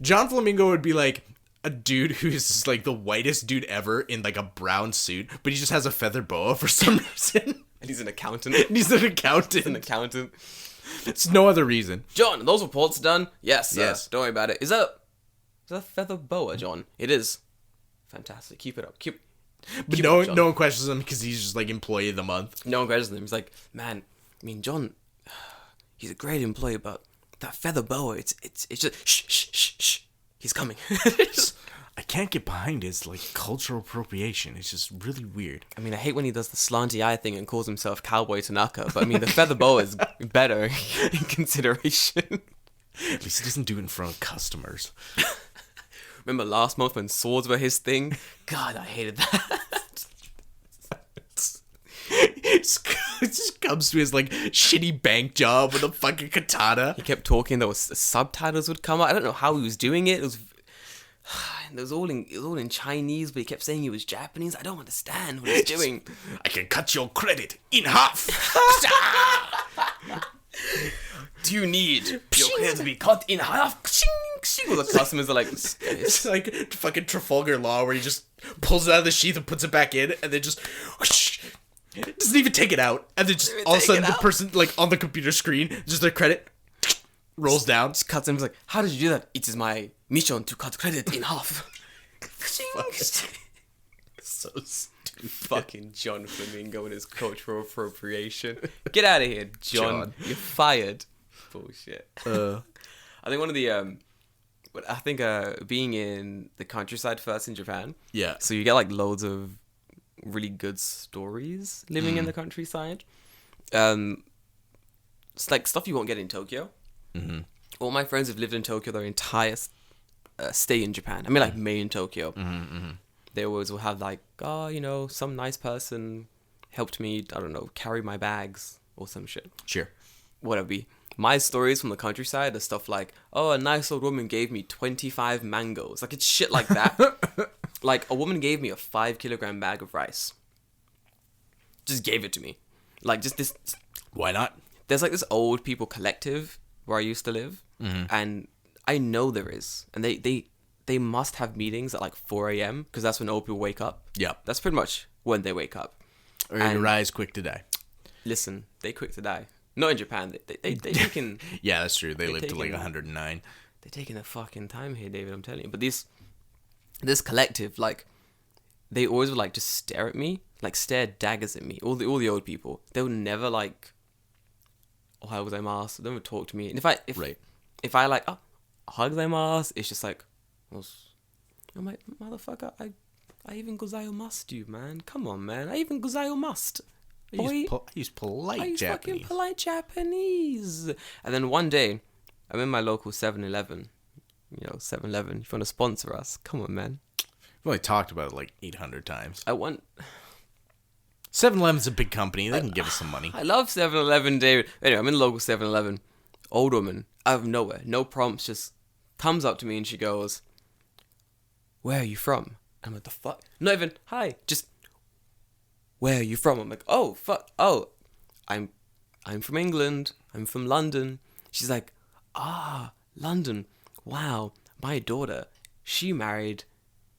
John Flamingo would be like a dude who's like the whitest dude ever in like a brown suit, but he just has a feather boa for some reason. And he's an accountant. He's an accountant. An accountant. It's no other reason. John, those reports done? Yes, sir. Yes. Don't worry about it. Is that feather boa, John? It is. Fantastic. Keep it up. But Keep no it up, John. one questions him because he's just like employee of the month. No one questions him. He's like, man, I mean, John, he's a great employee, but that feather boa, it's just shh. He's coming. I can't get behind his like cultural appropriation. It's just really weird. I mean, I hate when he does the slanty eye thing and calls himself Cowboy Tanaka, but I mean, the feather boa is better in consideration. At least he doesn't do it in front of customers. Remember last month when swords were his thing? God, I hated that. It just comes to his like shitty bank job with a fucking katana. He kept talking. There was subtitles would come out. I don't know how he was doing it. It was all in Chinese, but he kept saying he was Japanese. I don't understand what he's doing. I can cut your credit in half. Do you need your credit to be cut in half? All the customers are like, It's like fucking Trafalgar Law where he just pulls it out of the sheath and puts it back in and then just whoosh, doesn't even take it out. And then just all of a sudden the person like on the computer screen, just their credit rolls down. just cuts him. He's like, how did you do that? It is my mission to cut credit in half. So stupid. Fucking John Flamingo and his cultural appropriation. Get out of here, John. You're fired. Bullshit. I think one of the being in the countryside first in Japan. Yeah. So you get like loads of really good stories living in the countryside. It's like stuff you won't get in Tokyo. Mm-hmm. All my friends have lived in Tokyo their entire stay in Japan. I mean, like main Tokyo. Mm-hmm. They always will have like, some nice person helped me, I don't know, carry my bags or some shit. Sure. Whatever. My stories from the countryside are stuff like, oh, a nice old woman gave me 25 mangoes. Like, it's shit like that. Like, a woman gave me a 5-kilogram bag of rice. Just gave it to me. Like, just this. Why not? There's like this old people collective where I used to live. Mm-hmm. And I know there is. And they must have meetings at like 4 a.m. because that's when old people wake up. Yeah. That's pretty much when they wake up. Or your rise quick to die. Listen, they quick to die. Not in Japan. They taking... Yeah, that's true. They live to like 109. They're taking their fucking time here, David, I'm telling you. But this collective, like, they always would, like, just stare at me. Like, stare daggers at me. All the old people. They would never, like... Ohayou gozaimasu. They would talk to me. And if I like, ohayou gozaimasu, it's just like... I'm like, motherfucker, I even gozaimasu you, man. Come on, man. I even gozaimasu. I use polite Japanese. Fucking polite Japanese. And then one day, I'm in my local 7-Eleven. 7-Eleven. If you want to sponsor us, come on, man. We've only talked about it like 800 times. 7-Eleven's a big company. They can give us some money. I love 7-Eleven, David. Anyway, I'm in the local 7-Eleven. Old woman, out of nowhere, no prompts, just comes up to me and she goes, "Where are you from?" I'm like, the fuck? Not even, hi, just, "Where are you from?" I'm like, oh, fuck, oh, I'm from England. I'm from London. She's like, London. Wow, my daughter, she married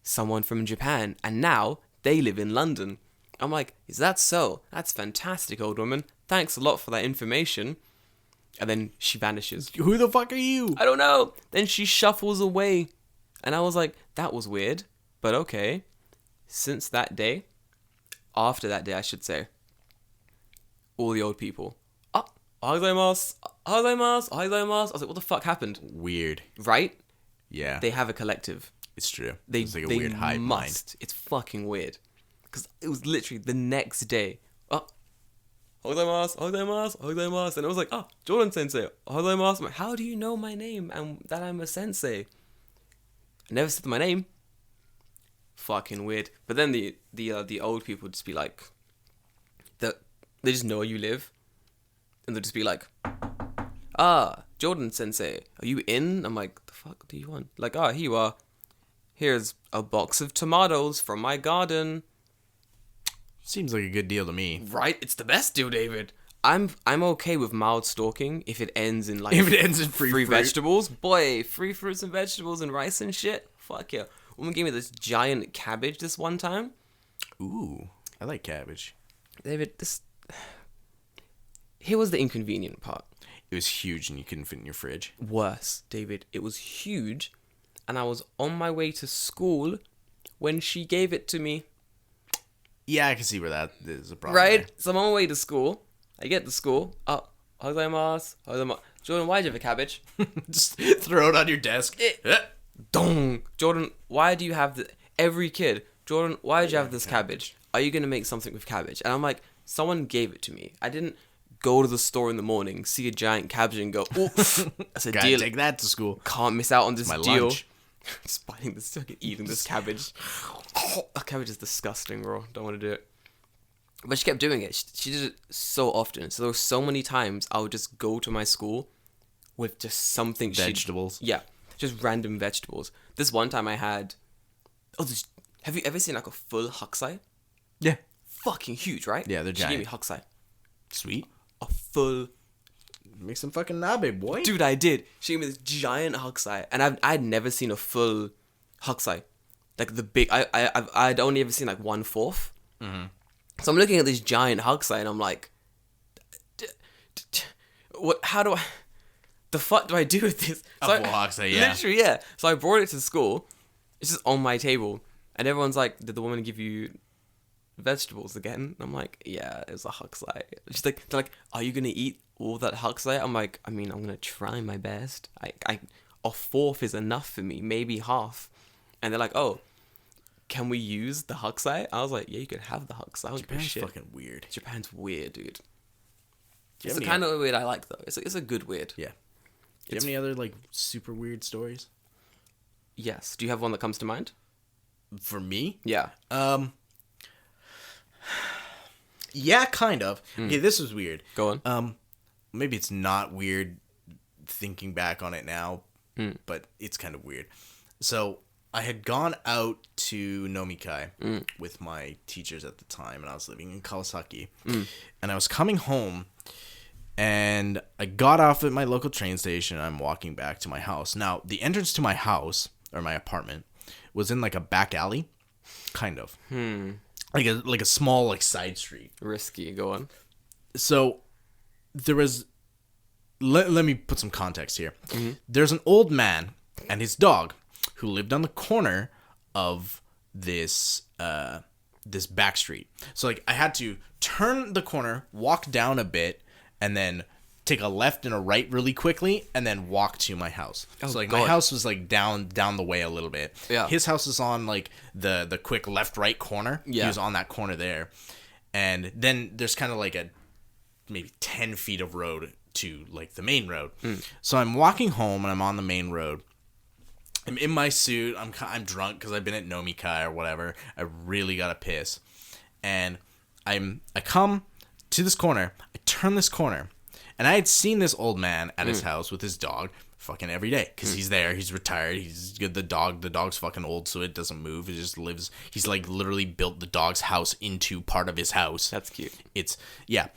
someone from Japan, and now they live in London. I'm like, is that so? That's fantastic, old woman. Thanks a lot for that information. And then she vanishes. Who the fuck are you? I don't know. Then she shuffles away. And I was like, that was weird. But okay. Since that day, after that day, I should say, all the old people, ohayou gozaimasu, ohayou gozaimasu, ohayou gozaimasu. I was like, what the fuck happened? Weird. Right? Yeah. They have a collective. It's true. It's like a weird hive mind. It's fucking weird. Because it was literally the next day. Ohayou gozaimasu, ohayou gozaimasu, ohayou gozaimasu. And it was like, Jordan sensei, ohayou gozaimasu. I'm like, how do you know my name and that I'm a sensei? I never said my name. Fucking weird. But then the old people would just be like, they just know where you live. And they'll just be like, Jordan sensei, are you in? I'm like, the fuck do you want? Like, here you are. Here's a box of tomatoes from my garden. Seems like a good deal to me. Right? It's the best deal, David. I'm okay with mild stalking if it ends in free vegetables. Boy, free fruits and vegetables and rice and shit. Fuck yeah. Woman gave me this giant cabbage this one time. Ooh, I like cabbage. David, here was the inconvenient part. It was huge and you couldn't fit in your fridge. Worse, David, it was huge and I was on my way to school when she gave it to me. Yeah, I can see where that is a problem. Right? There. So I'm on my way to school. I get to school. Ohayou gozaimasu. Jordan, why do you have a cabbage? Just throw it on your desk. Dong. Jordan, why do you have every kid, Jordan, why did you have this cabbage? Are you going to make something with cabbage? And I'm like, someone gave it to me. I didn't go to the store in the morning, see a giant cabbage and go, oof. That's a Gotta deal. take that to school. Can't miss out on this deal. Lunch. Just biting this, eating this cabbage. Cabbage is disgusting, bro. Don't want to do it. But she kept doing it. She did it so often. So there were so many times I would just go to my school with just something. Vegetables. Yeah, just random vegetables. This one time I had... have you ever seen like a full hakusai? Yeah. Fucking huge, right? Yeah, they're giant. She gave me hakusai. Sweet. A full... Make some fucking nabe, boy. Dude, I did. She gave me this giant hakusai. And I'd never seen a full hakusai. Like the big... I'd only ever seen like 1/4. Mm-hmm. So I'm looking at this giant hakusai and I'm like... What? How do I... The fuck do I do with this? So a full hakusai, yeah. Literally, yeah. So I brought it to school. It's just on my table. And everyone's like, did the woman give you vegetables again? And I'm like, yeah, it was a hakusai. She's like, they're like, are you going to eat all that hakusai? I'm like, I mean, I'm going to try my best. A 1/4 is enough for me, maybe half. And they're like, oh, can we use the hakusai? I was like, yeah, you can have the hakusai. Japan's fucking weird. Japan's weird, dude. It's the kind of weird I like, though. It's a good weird. Yeah. Do you have any other, like, super weird stories? Yes. Do you have one that comes to mind? For me? Yeah. Yeah, kind of. Okay, this was weird. Go on. Maybe it's not weird thinking back on it now, but it's kind of weird. So, I had gone out to Nomikai with my teachers at the time, and I was living in Kawasaki. And I was coming home, and I got off at my local train station, and I'm walking back to my house. Now, the entrance to my house, or my apartment, was in like a back alley. Kind of. like a small like side street. Risky. Go on. So there was. Let me put some context here. Mm-hmm. There's an old man and his dog who lived on the corner of this this back street. So like I had to turn the corner, walk down a bit, and then take a left and a right really quickly, and then walk to my house. So like my house was like down the way a little bit. Yeah. His house is on like the quick left right corner. Yeah. He was on that corner there, and then there's kind of like a maybe 10 feet of road to like the main road. So I'm walking home and I'm on the main road. I'm in my suit. I'm drunk because I've been at Nomikai or whatever. I really gotta piss, and I come to this corner. I turn this corner, and I had seen this old man at his house with his dog fucking every day because he's there. He's retired. He's good. The dog's fucking old, so it doesn't move. It just lives. He's like literally built the dog's house into part of his house. That's cute. Yeah.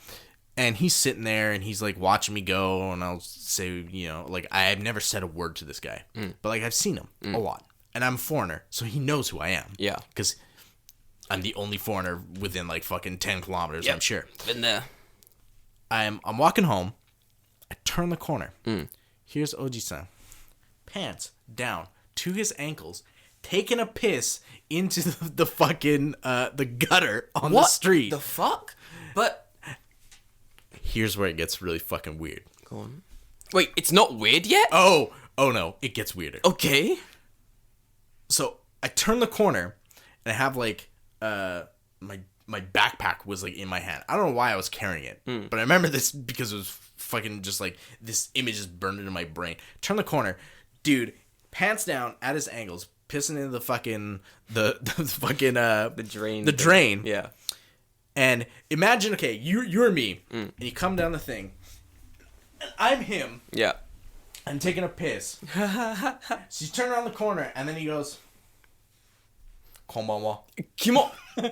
And he's sitting there and he's like watching me go, and I'll say, you know, like I've never said a word to this guy, but like I've seen him a lot, and I'm a foreigner, so he knows who I am. Yeah. Because I'm the only foreigner within like fucking 10 kilometers, Yep. I'm sure. Been there. I'm walking home. I turn the corner. Here's Oji-san. Pants down to his ankles, taking a piss into the fucking the gutter on the street. The fuck? But here's where it gets really fucking weird. go on. Wait, it's not weird yet? Oh no, it gets weirder. Okay. So I turn the corner and I have like my backpack was like in my hand. I don't know why I was carrying it, but I remember this because it was fucking just like this image is burned into my brain. Turn the corner, dude, pants down at his ankles, pissing into the fucking the fucking The drain. the drain. Yeah. And imagine, okay, you're me, and you come down the thing, and I'm him. Yeah. I'm taking a piss. So he's turning around the corner, and then he goes, "Konbanwa." Kimo. What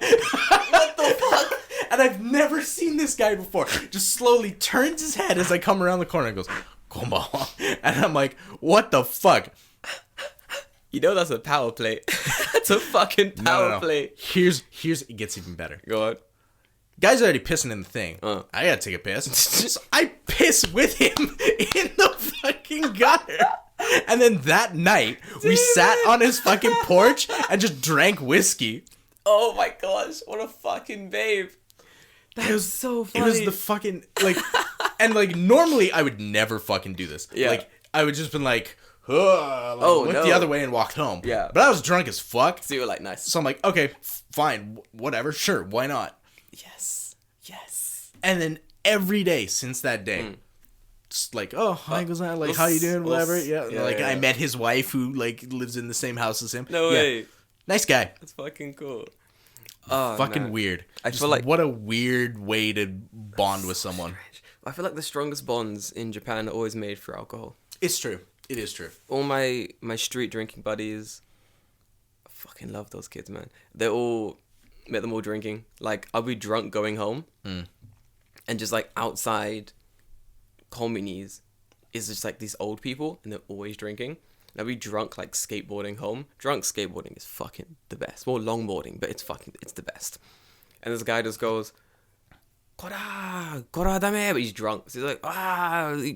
the fuck? And I've never seen this guy before. Just slowly turns his head as I come around the corner and goes, "Konbanwa." And I'm like, what the fuck? You know that's a power play. That's a fucking power play. Here's it gets even better. Go on. Guy's already pissing in the thing. I gotta take a piss. So I piss with him in the fucking gutter. And then that night, we sat on his fucking porch and just drank whiskey. Oh my gosh, what a fucking babe. That was so funny. It was the fucking, like, and like, normally I would never fucking do this. Yeah. Like, I would just been like, look the other way and walked home. Yeah. But I was drunk as fuck. So you were like, nice. So I'm like, okay, fine, whatever, sure, why not? Yes. And then every day since that day, just like, oh, hi, Gozan, like, how you doing, whatever. Yeah, like, I met his wife who, like, lives in the same house as him. No way. Nice guy. That's fucking cool. Oh, fucking weird. I feel like what a weird way to bond with someone. I feel like the strongest bonds in Japan are always made through alcohol. It's true. It is true. All my street drinking buddies, I fucking love those kids, man. Met them all drinking. Like, I'll be drunk going home, and just like outside communies is just like these old people, and they're always drinking. And I'll be drunk like skateboarding home. Drunk skateboarding is fucking the best. More longboarding, but it's the best. And this guy just goes, Kora dame, but he's drunk. So he's like,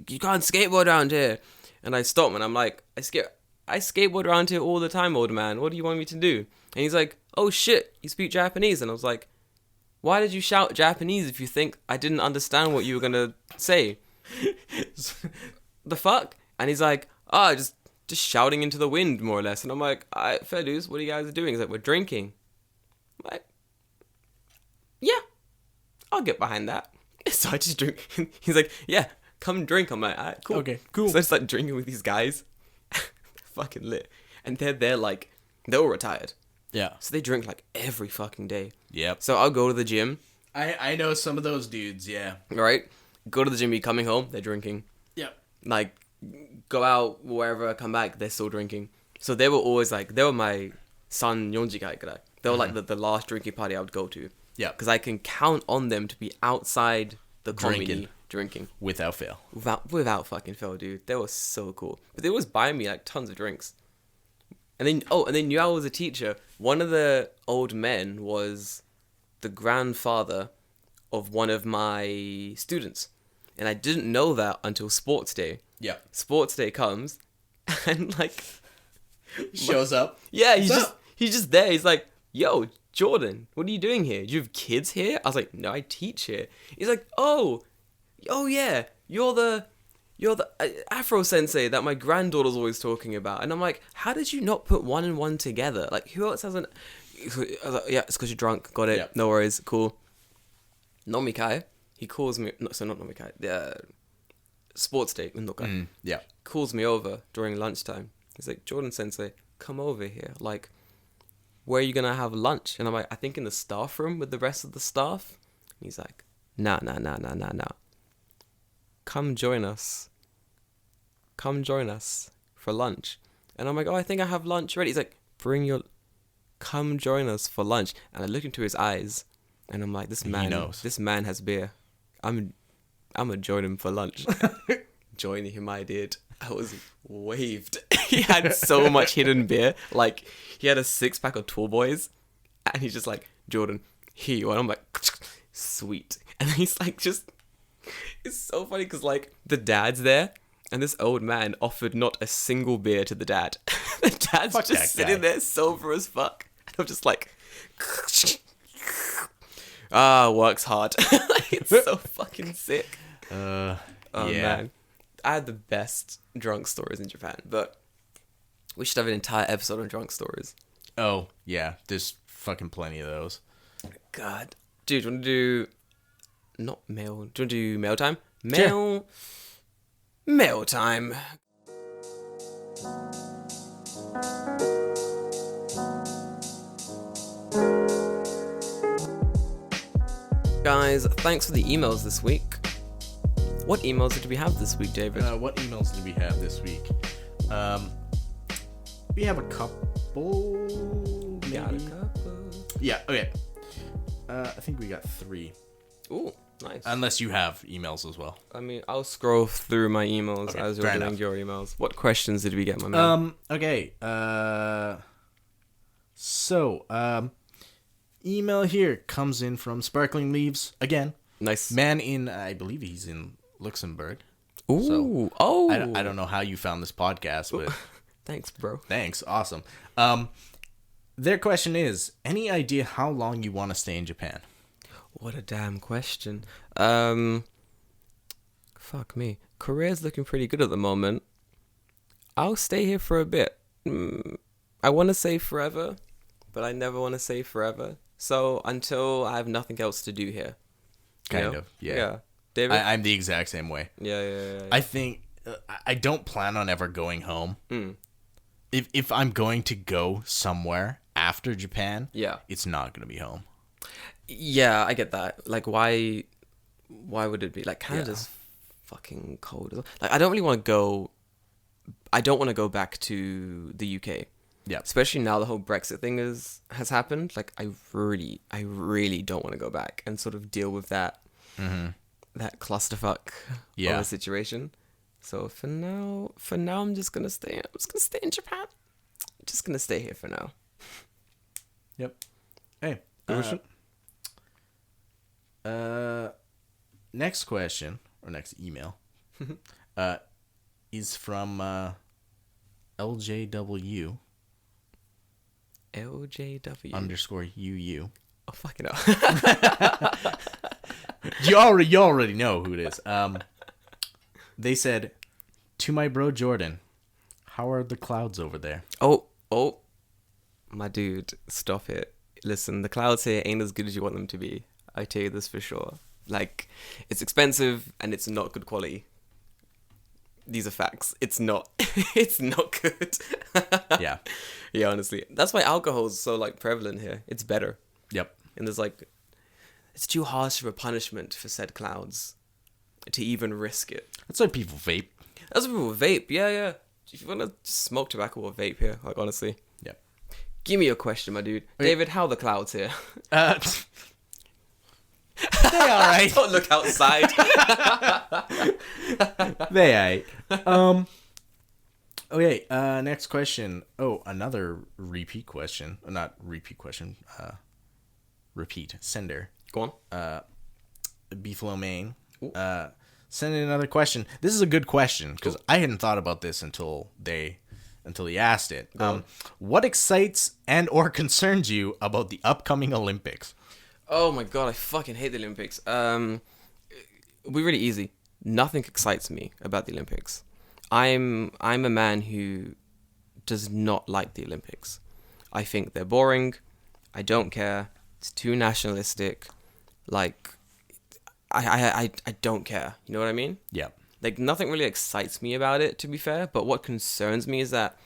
you can't skateboard around here. And I stop him and I'm like, I skateboard around here all the time, old man. What do you want me to do? And he's like, oh shit, you speak Japanese. And I was like, why did you shout Japanese if you think I didn't understand what you were gonna say? The fuck? And he's like, just shouting into the wind, more or less. And I'm like, alright, fair dues, what are you guys doing? He's like, we're drinking. I'm like, yeah, I'll get behind that. So I just drink. He's like, yeah, come drink. I'm like, alright, cool. Okay, cool. So I just like drinking with these guys. Fucking lit. And they're like, they're all retired. Yeah. So they drink like every fucking day. Yep. So I'll go to the gym. I know some of those dudes, yeah. Right? Go to the gym, be coming home, they're drinking. Yep. Like, go out, wherever, come back, they're still drinking. So they were always like, they were my son Yonjikai guy. They were like the last drinking party I would go to. Yeah. Because I can count on them to be outside the comedy drinking. Without fail. Without fucking fail, dude. They were so cool. But they always buy me like tons of drinks. And then, they knew I was a teacher. One of the old men was the grandfather of one of my students. And I didn't know that until sports day. Yeah. Sports day comes and like shows up. Yeah, he's just there. He's like, "Yo, Jordan, what are you doing here? Do you have kids here?" I was like, "No, I teach here." He's like, "Oh yeah, you're the Afro sensei that my granddaughter's always talking about." And I'm like, "How did you not put one and one together? Like, who else hasn't?" I was like, "Yeah, it's because you're drunk. Got it. Yep. No worries. Cool." Nomikai, he calls me. No, so not Nomikai. The sports day. Undokai. Yeah. Calls me over during lunchtime. He's like, "Jordan sensei, come over here. Like, where are you gonna have lunch?" And I'm like, "I think in the staff room with the rest of the staff." And he's like, Nah. Come join us. Come join us for lunch." And I'm like, "Oh, I think I have lunch ready." He's like, "Come join us for lunch." And I look into his eyes, and I'm like, this man has beer. I'm gonna join him for lunch. Joining him, I did. I was waved. He had so much hidden beer. Like, he had a 6-pack of Tall Boys, and he's just like, "Jordan, here you are." And I'm like, sweet. And he's like, just, it's so funny because like the dad's there, and this old man offered not a single beer to the dad. The dad's just sitting there sober as fuck. And I'm just like, works hard. It's so fucking sick. Yeah. Man. I had the best drunk stories in Japan, but we should have an entire episode on drunk stories. Oh, yeah. There's fucking plenty of those. God. Dude, do you want to do... Not mail. Do you want to do mail time? Sure. Mail time. Guys, thanks for the emails this week. What emails did we have this week, David? What emails did we have this week? We have a couple. Maybe. Got a couple. Yeah. Okay. I think we got 3. Ooh, nice. Unless you have emails as well. I mean, I'll scroll through my emails as you're doing your emails. What questions did we get, my man? Okay. Email here comes in from Sparkling Leaves again. Nice. Man in, I believe he's in Luxembourg. Ooh. I don't know how you found this podcast, but thanks, bro. Thanks. Awesome. Their question is, any idea how long you want to stay in Japan? What a damn question. Fuck me. Korea's looking pretty good at the moment. I'll stay here for a bit. I want to say forever, but I never want to say forever. So until I have nothing else to do here. Kind of, yeah. David? I'm the exact same way. Yeah. I think I don't plan on ever going home. If I'm going to go somewhere after Japan, it's not going to be home. Yeah, I get that. Like, why would it be? Like, Canada's fucking cold. Like, I don't really want to go... I don't want to go back to the UK. Yeah. Especially now the whole Brexit thing has happened. Like, I really don't want to go back and sort of deal with that that clusterfuck of a situation. So for now I'm just gonna stay. I'm just gonna stay in Japan. I'm just gonna stay here for now. Yep. Hey. Next question or next email is from LJW. LJW _UU. Oh, fucking hell. You already know who it is. They said, "To my bro Jordan, how are the clouds over there?" Oh, my dude, stop it. Listen, the clouds here ain't as good as you want them to be. I tell you this for sure. Like, it's expensive and it's not good quality. These are facts. It's not. It's not good. Yeah. Yeah, honestly. That's why alcohol is so, like, prevalent here. It's better. Yep. And there's, like... It's too harsh of a punishment for said clouds to even risk it. That's why people vape. That's why people vape. Yeah. If you want to smoke tobacco or vape here, like, honestly. Yep. Give me a question, my dude. Wait. David, how are the clouds here? They alright. Don't look outside. They alright. Okay, next question. Oh, another repeat question. Not repeat question. repeat, sender, Go on. Beefalo Maine, send in another question. This is a good question because I hadn't thought about this until he asked it. What excites and or concerns you about the upcoming Olympics? Oh my god, I fucking hate the Olympics. It'll be really easy. Nothing excites me about the Olympics. I'm a man who does not like the Olympics. I think they're boring. I don't care. It's too nationalistic. Like, I don't care. You know what I mean? Yeah. Like, nothing really excites me about it, to be fair. But what concerns me is that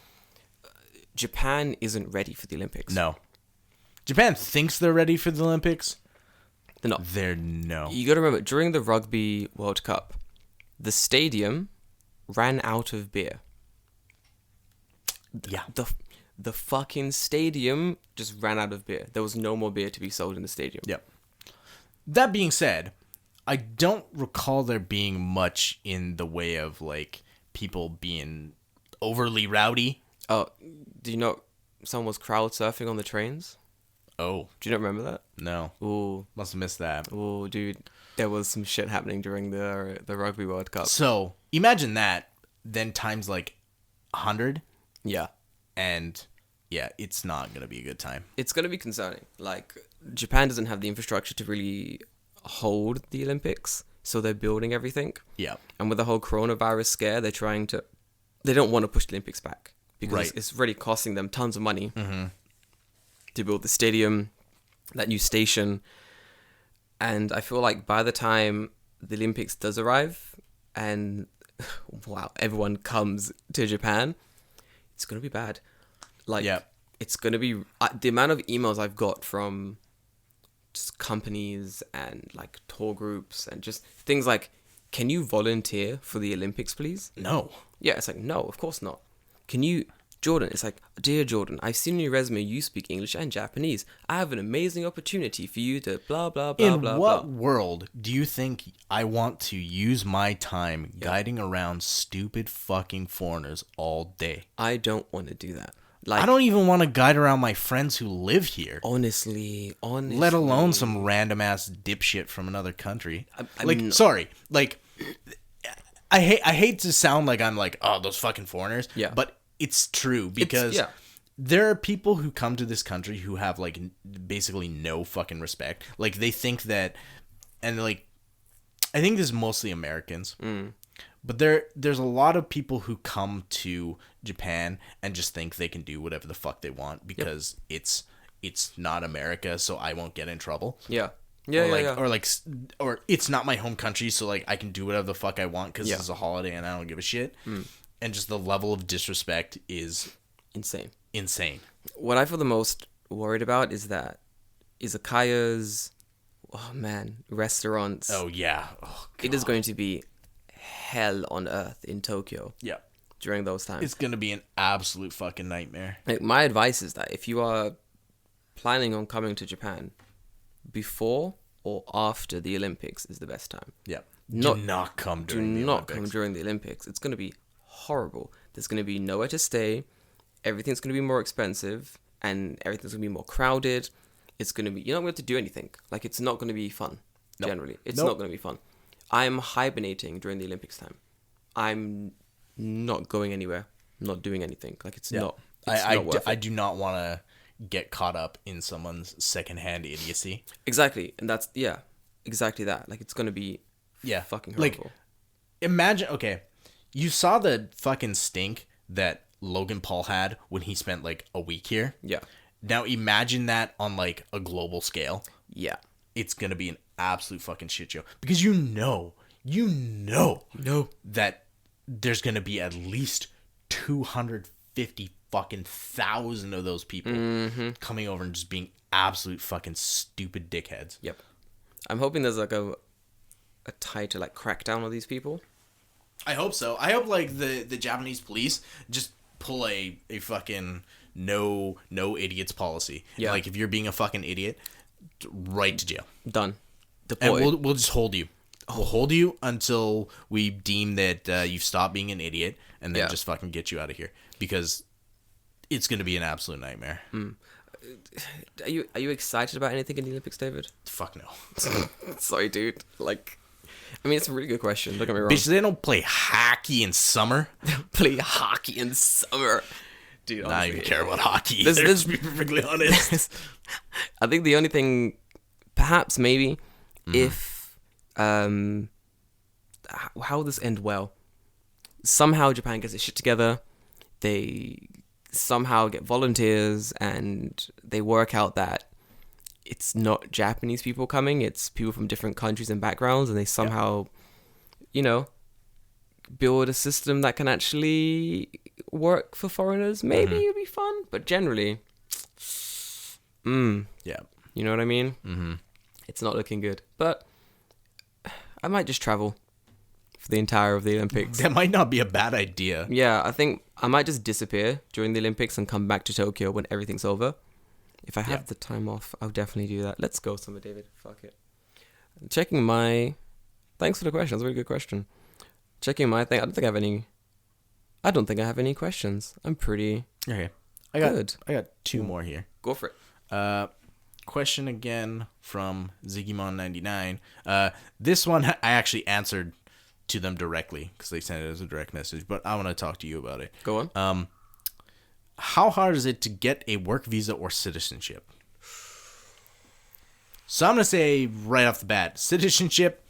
Japan isn't ready for the Olympics. No. Japan thinks they're ready for the Olympics. They're not. No. You got to remember, during the Rugby World Cup, the stadium ran out of beer. Yeah. The fucking stadium just ran out of beer. There was no more beer to be sold in the stadium. Yep. That being said, I don't recall there being much in the way of, like, people being overly rowdy. Oh, do you know someone was crowd surfing on the trains? Oh. Do you not remember that? No. Ooh. Must have missed that. Oh, dude. There was some shit happening during the Rugby World Cup. So, imagine that, then times, like, 100. Yeah. And, yeah, it's not going to be a good time. It's going to be concerning. Like, Japan doesn't have the infrastructure to really hold the Olympics, so they're building everything. Yeah. And with the whole coronavirus scare, they don't want to push the Olympics back because it's really costing them tons of money to build the stadium, that new station. And I feel like by the time the Olympics does arrive and, wow, everyone comes to Japan, it's going to be bad. Like, it's going to be... the amount of emails I've got from just companies and, like, tour groups and just things like, can you volunteer for the Olympics, please? No. Yeah, it's like, no, of course not. Can you... Jordan, it's like, dear Jordan, I've seen in your resume you speak English and Japanese. I have an amazing opportunity for you to blah, blah, blah, blah, blah. In what world do you think I want to use my time guiding around stupid fucking foreigners all day? I don't want to do that. Like, I don't even want to guide around my friends who live here. Honestly. Let alone some random ass dipshit from another country. I hate to sound like I'm like, oh, those fucking foreigners. Yeah. But it's true because there are people who come to this country who have, like, basically no fucking respect. Like, they think that, and, like, I think this is mostly Americans. But there's a lot of people who come to Japan and just think they can do whatever the fuck they want because it's not America, so I won't get in trouble. Yeah. Or it's not my home country, so, like, I can do whatever the fuck I want because this is a holiday and I don't give a shit. And just the level of disrespect is insane. What I feel the most worried about is that izakayas, restaurants. Oh, yeah. Oh, it is going to be hell on earth in Tokyo. Yeah. During those times. It's going to be an absolute fucking nightmare. Like, my advice is that if you are planning on coming to Japan, before or after the Olympics is the best time. Yeah. Do not come during the Olympics. Come during the Olympics. It's going to be horrible. There's going to be nowhere to stay. Everything's going to be more expensive and everything's going to be more crowded. It's going to be... You're not going to do anything. Like, it's not going to be fun, generally. It's not going to be fun. I'm hibernating during the Olympics time. I'm not going anywhere. I'm not doing anything. Like, it's not worth it. I do not want to get caught up in someone's secondhand idiocy. Exactly. And that's... Yeah. Exactly that. Like, it's going to be fucking horrible. Like, imagine... Okay. You saw the fucking stink that Logan Paul had when he spent, like, a week here? Yeah. Now imagine that on, like, a global scale. Yeah. It's going to be an absolute fucking shit show. Because you know that there's going to be at least 250 fucking thousand of those people coming over and just being absolute fucking stupid dickheads. Yep. I'm hoping there's, like, a tighter, like, crackdown on these people. I hope so. I hope, like, the Japanese police just pull a fucking no idiots policy. Yeah. Like, if you're being a fucking idiot, right to jail. Done. Deported. And we'll just hold you. We'll hold you until we deem that you've stopped being an idiot, and then just fucking get you out of here. Because it's going to be an absolute nightmare. Are you excited about anything in the Olympics, David? Fuck no. Sorry, dude. Like, I mean, it's a really good question. Don't get me wrong. Bitch, they don't play hockey in summer. Play hockey in summer, dude. I don't even care about hockey. Let's be perfectly honest. I think the only thing, perhaps, maybe, if how will this end well? Somehow Japan gets its shit together. They somehow get volunteers, and they work out that it's not Japanese people coming, it's people from different countries and backgrounds, and they somehow, build a system that can actually work for foreigners. Maybe it'd be fun, but generally, yeah, you know what I mean? Mm-hmm. It's not looking good, but I might just travel for the entire of the Olympics. That might not be a bad idea. Yeah, I think I might just disappear during the Olympics and come back to Tokyo when everything's over. If I have the time off, I'll definitely do that. Let's go somewhere, David. Fuck it. Checking my... Thanks for the question. That's a very good question. Checking my thing. I don't think I have any questions. I'm pretty good. I got two more here. Go for it. Question again from Zigimon99. This one I actually answered to them directly because they sent it as a direct message, but I want to talk to you about it. Go on. How hard is it to get a work visa or citizenship? So I'm going to say right off the bat, citizenship,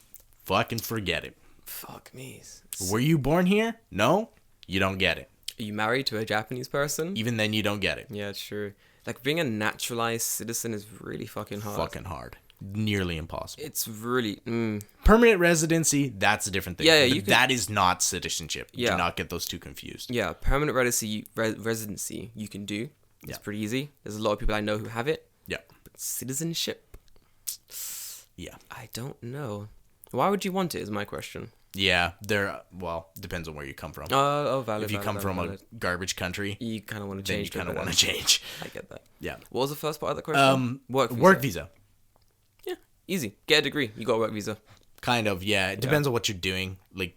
fucking forget it. Fuck me. Were you born here? No, you don't get it. Are you married to a Japanese person? Even then, you don't get it. Yeah, it's true. Like, being a naturalized citizen is really fucking hard. Fucking hard. Nearly impossible. It's really... Permanent residency, that's a different thing. Yeah, that is not citizenship. Yeah. Do not get those two confused. Yeah, permanent residency you can do. It's pretty easy. There's a lot of people I know who have it. Yeah. But citizenship? Yeah. I don't know. Why would you want it is my question. Yeah, depends on where you come from. Valid. If you come from a garbage country, you kind of want to change. Then you kind of want to change. I get that. Yeah. What was the first part of the question? Work visa. Yeah, easy. Get a degree. You got a work visa. Kind of, yeah. It depends on what you're doing. Like,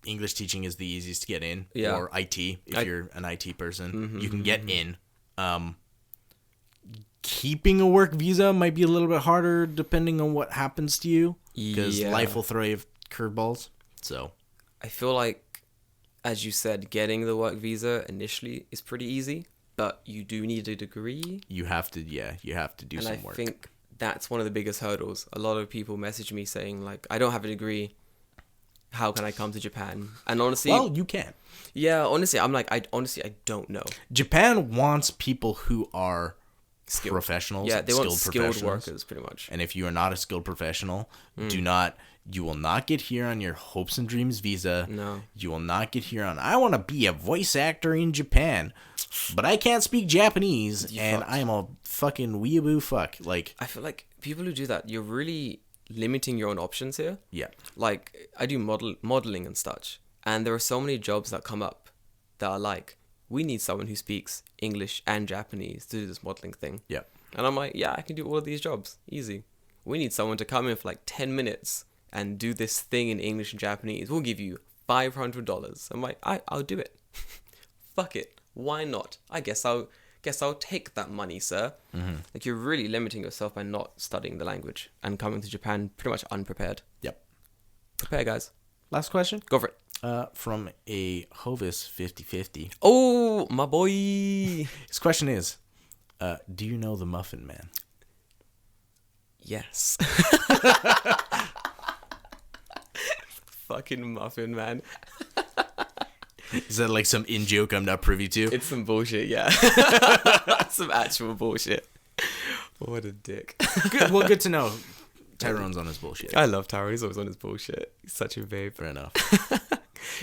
English teaching is the easiest to get in. Yeah. Or IT, if you're an IT person. You can get in. Keeping a work visa might be a little bit harder depending on what happens to you. Because life will throw you curveballs. So I feel like, as you said, getting the work visa initially is pretty easy, but you do need a degree. You have to do some work. And I think that's one of the biggest hurdles. A lot of people message me saying, like, I don't have a degree. How can I come to Japan? And honestly... Well, you can. Yeah, honestly, I'm like, I don't know. Japan wants people who are skilled professionals. Yeah, they want skilled workers, pretty much. And if you are not a skilled professional, you will not get here on your hopes and dreams visa. No. You will not get here on, I want to be a voice actor in Japan, but I can't speak Japanese, I am a fucking weeaboo fuck. Like, I feel like people who do that, you're really limiting your own options here. Yeah. Like, I do modeling and such, and there are so many jobs that come up that are like, we need someone who speaks English and Japanese to do this modeling thing. Yeah. And I'm like, yeah, I can do all of these jobs. Easy. We need someone to come in for like 10 minutes and do this thing in English and Japanese. We'll give you $500. I'm like, I'll do it. Fuck it. Why not? I guess I'll take that money, sir. Mm-hmm. Like, you're really limiting yourself by not studying the language and coming to Japan pretty much unprepared. Yep. Prepare, guys. Last question. Go for it. From a Hovis 50/50. Oh, my boy. His question is, do you know the Muffin Man? Yes. Fucking Muffin Man. Is that like some in-joke I'm not privy to? It's some bullshit, yeah. Some actual bullshit. What a dick. Good to know. Tyrone's on his bullshit. I love Tyrone. He's always on his bullshit. He's such a babe. Fair enough.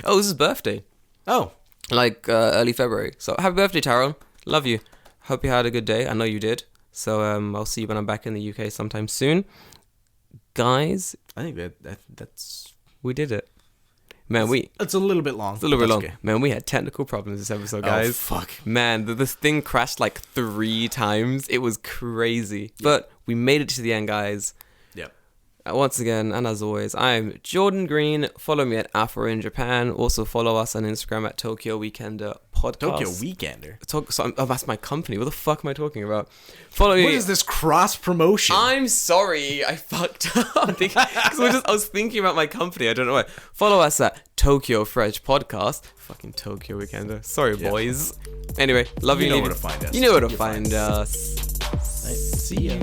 Oh, it's his birthday. Oh. Like early February. So happy birthday, Tyrone. Love you. Hope you had a good day. I know you did. So I'll see you when I'm back in the UK sometime soon. Guys. I think that's... We did it. Man, it's a little bit long. It's a little bit long. Okay. Man, we had technical problems this episode, guys. Oh, fuck. Man, this thing crashed like 3 times. It was crazy. Yeah. But we made it to the end, guys. Yep. Once again, and as always, I'm Jordan Green. Follow me at Afro in Japan. Also follow us on Instagram at Tokyo Weekender Pod. Podcast. Tokyo Weekender. That's my company. What the fuck am I talking about? Follow me. What is this cross promotion? I'm sorry, I fucked up. Because I was thinking about my company. I don't know why. Follow us at Tokyo Fresh Podcast. Fucking Tokyo Weekender. Sorry, boys. Anyway, love you. You know where to find us. You know where to find us. See ya.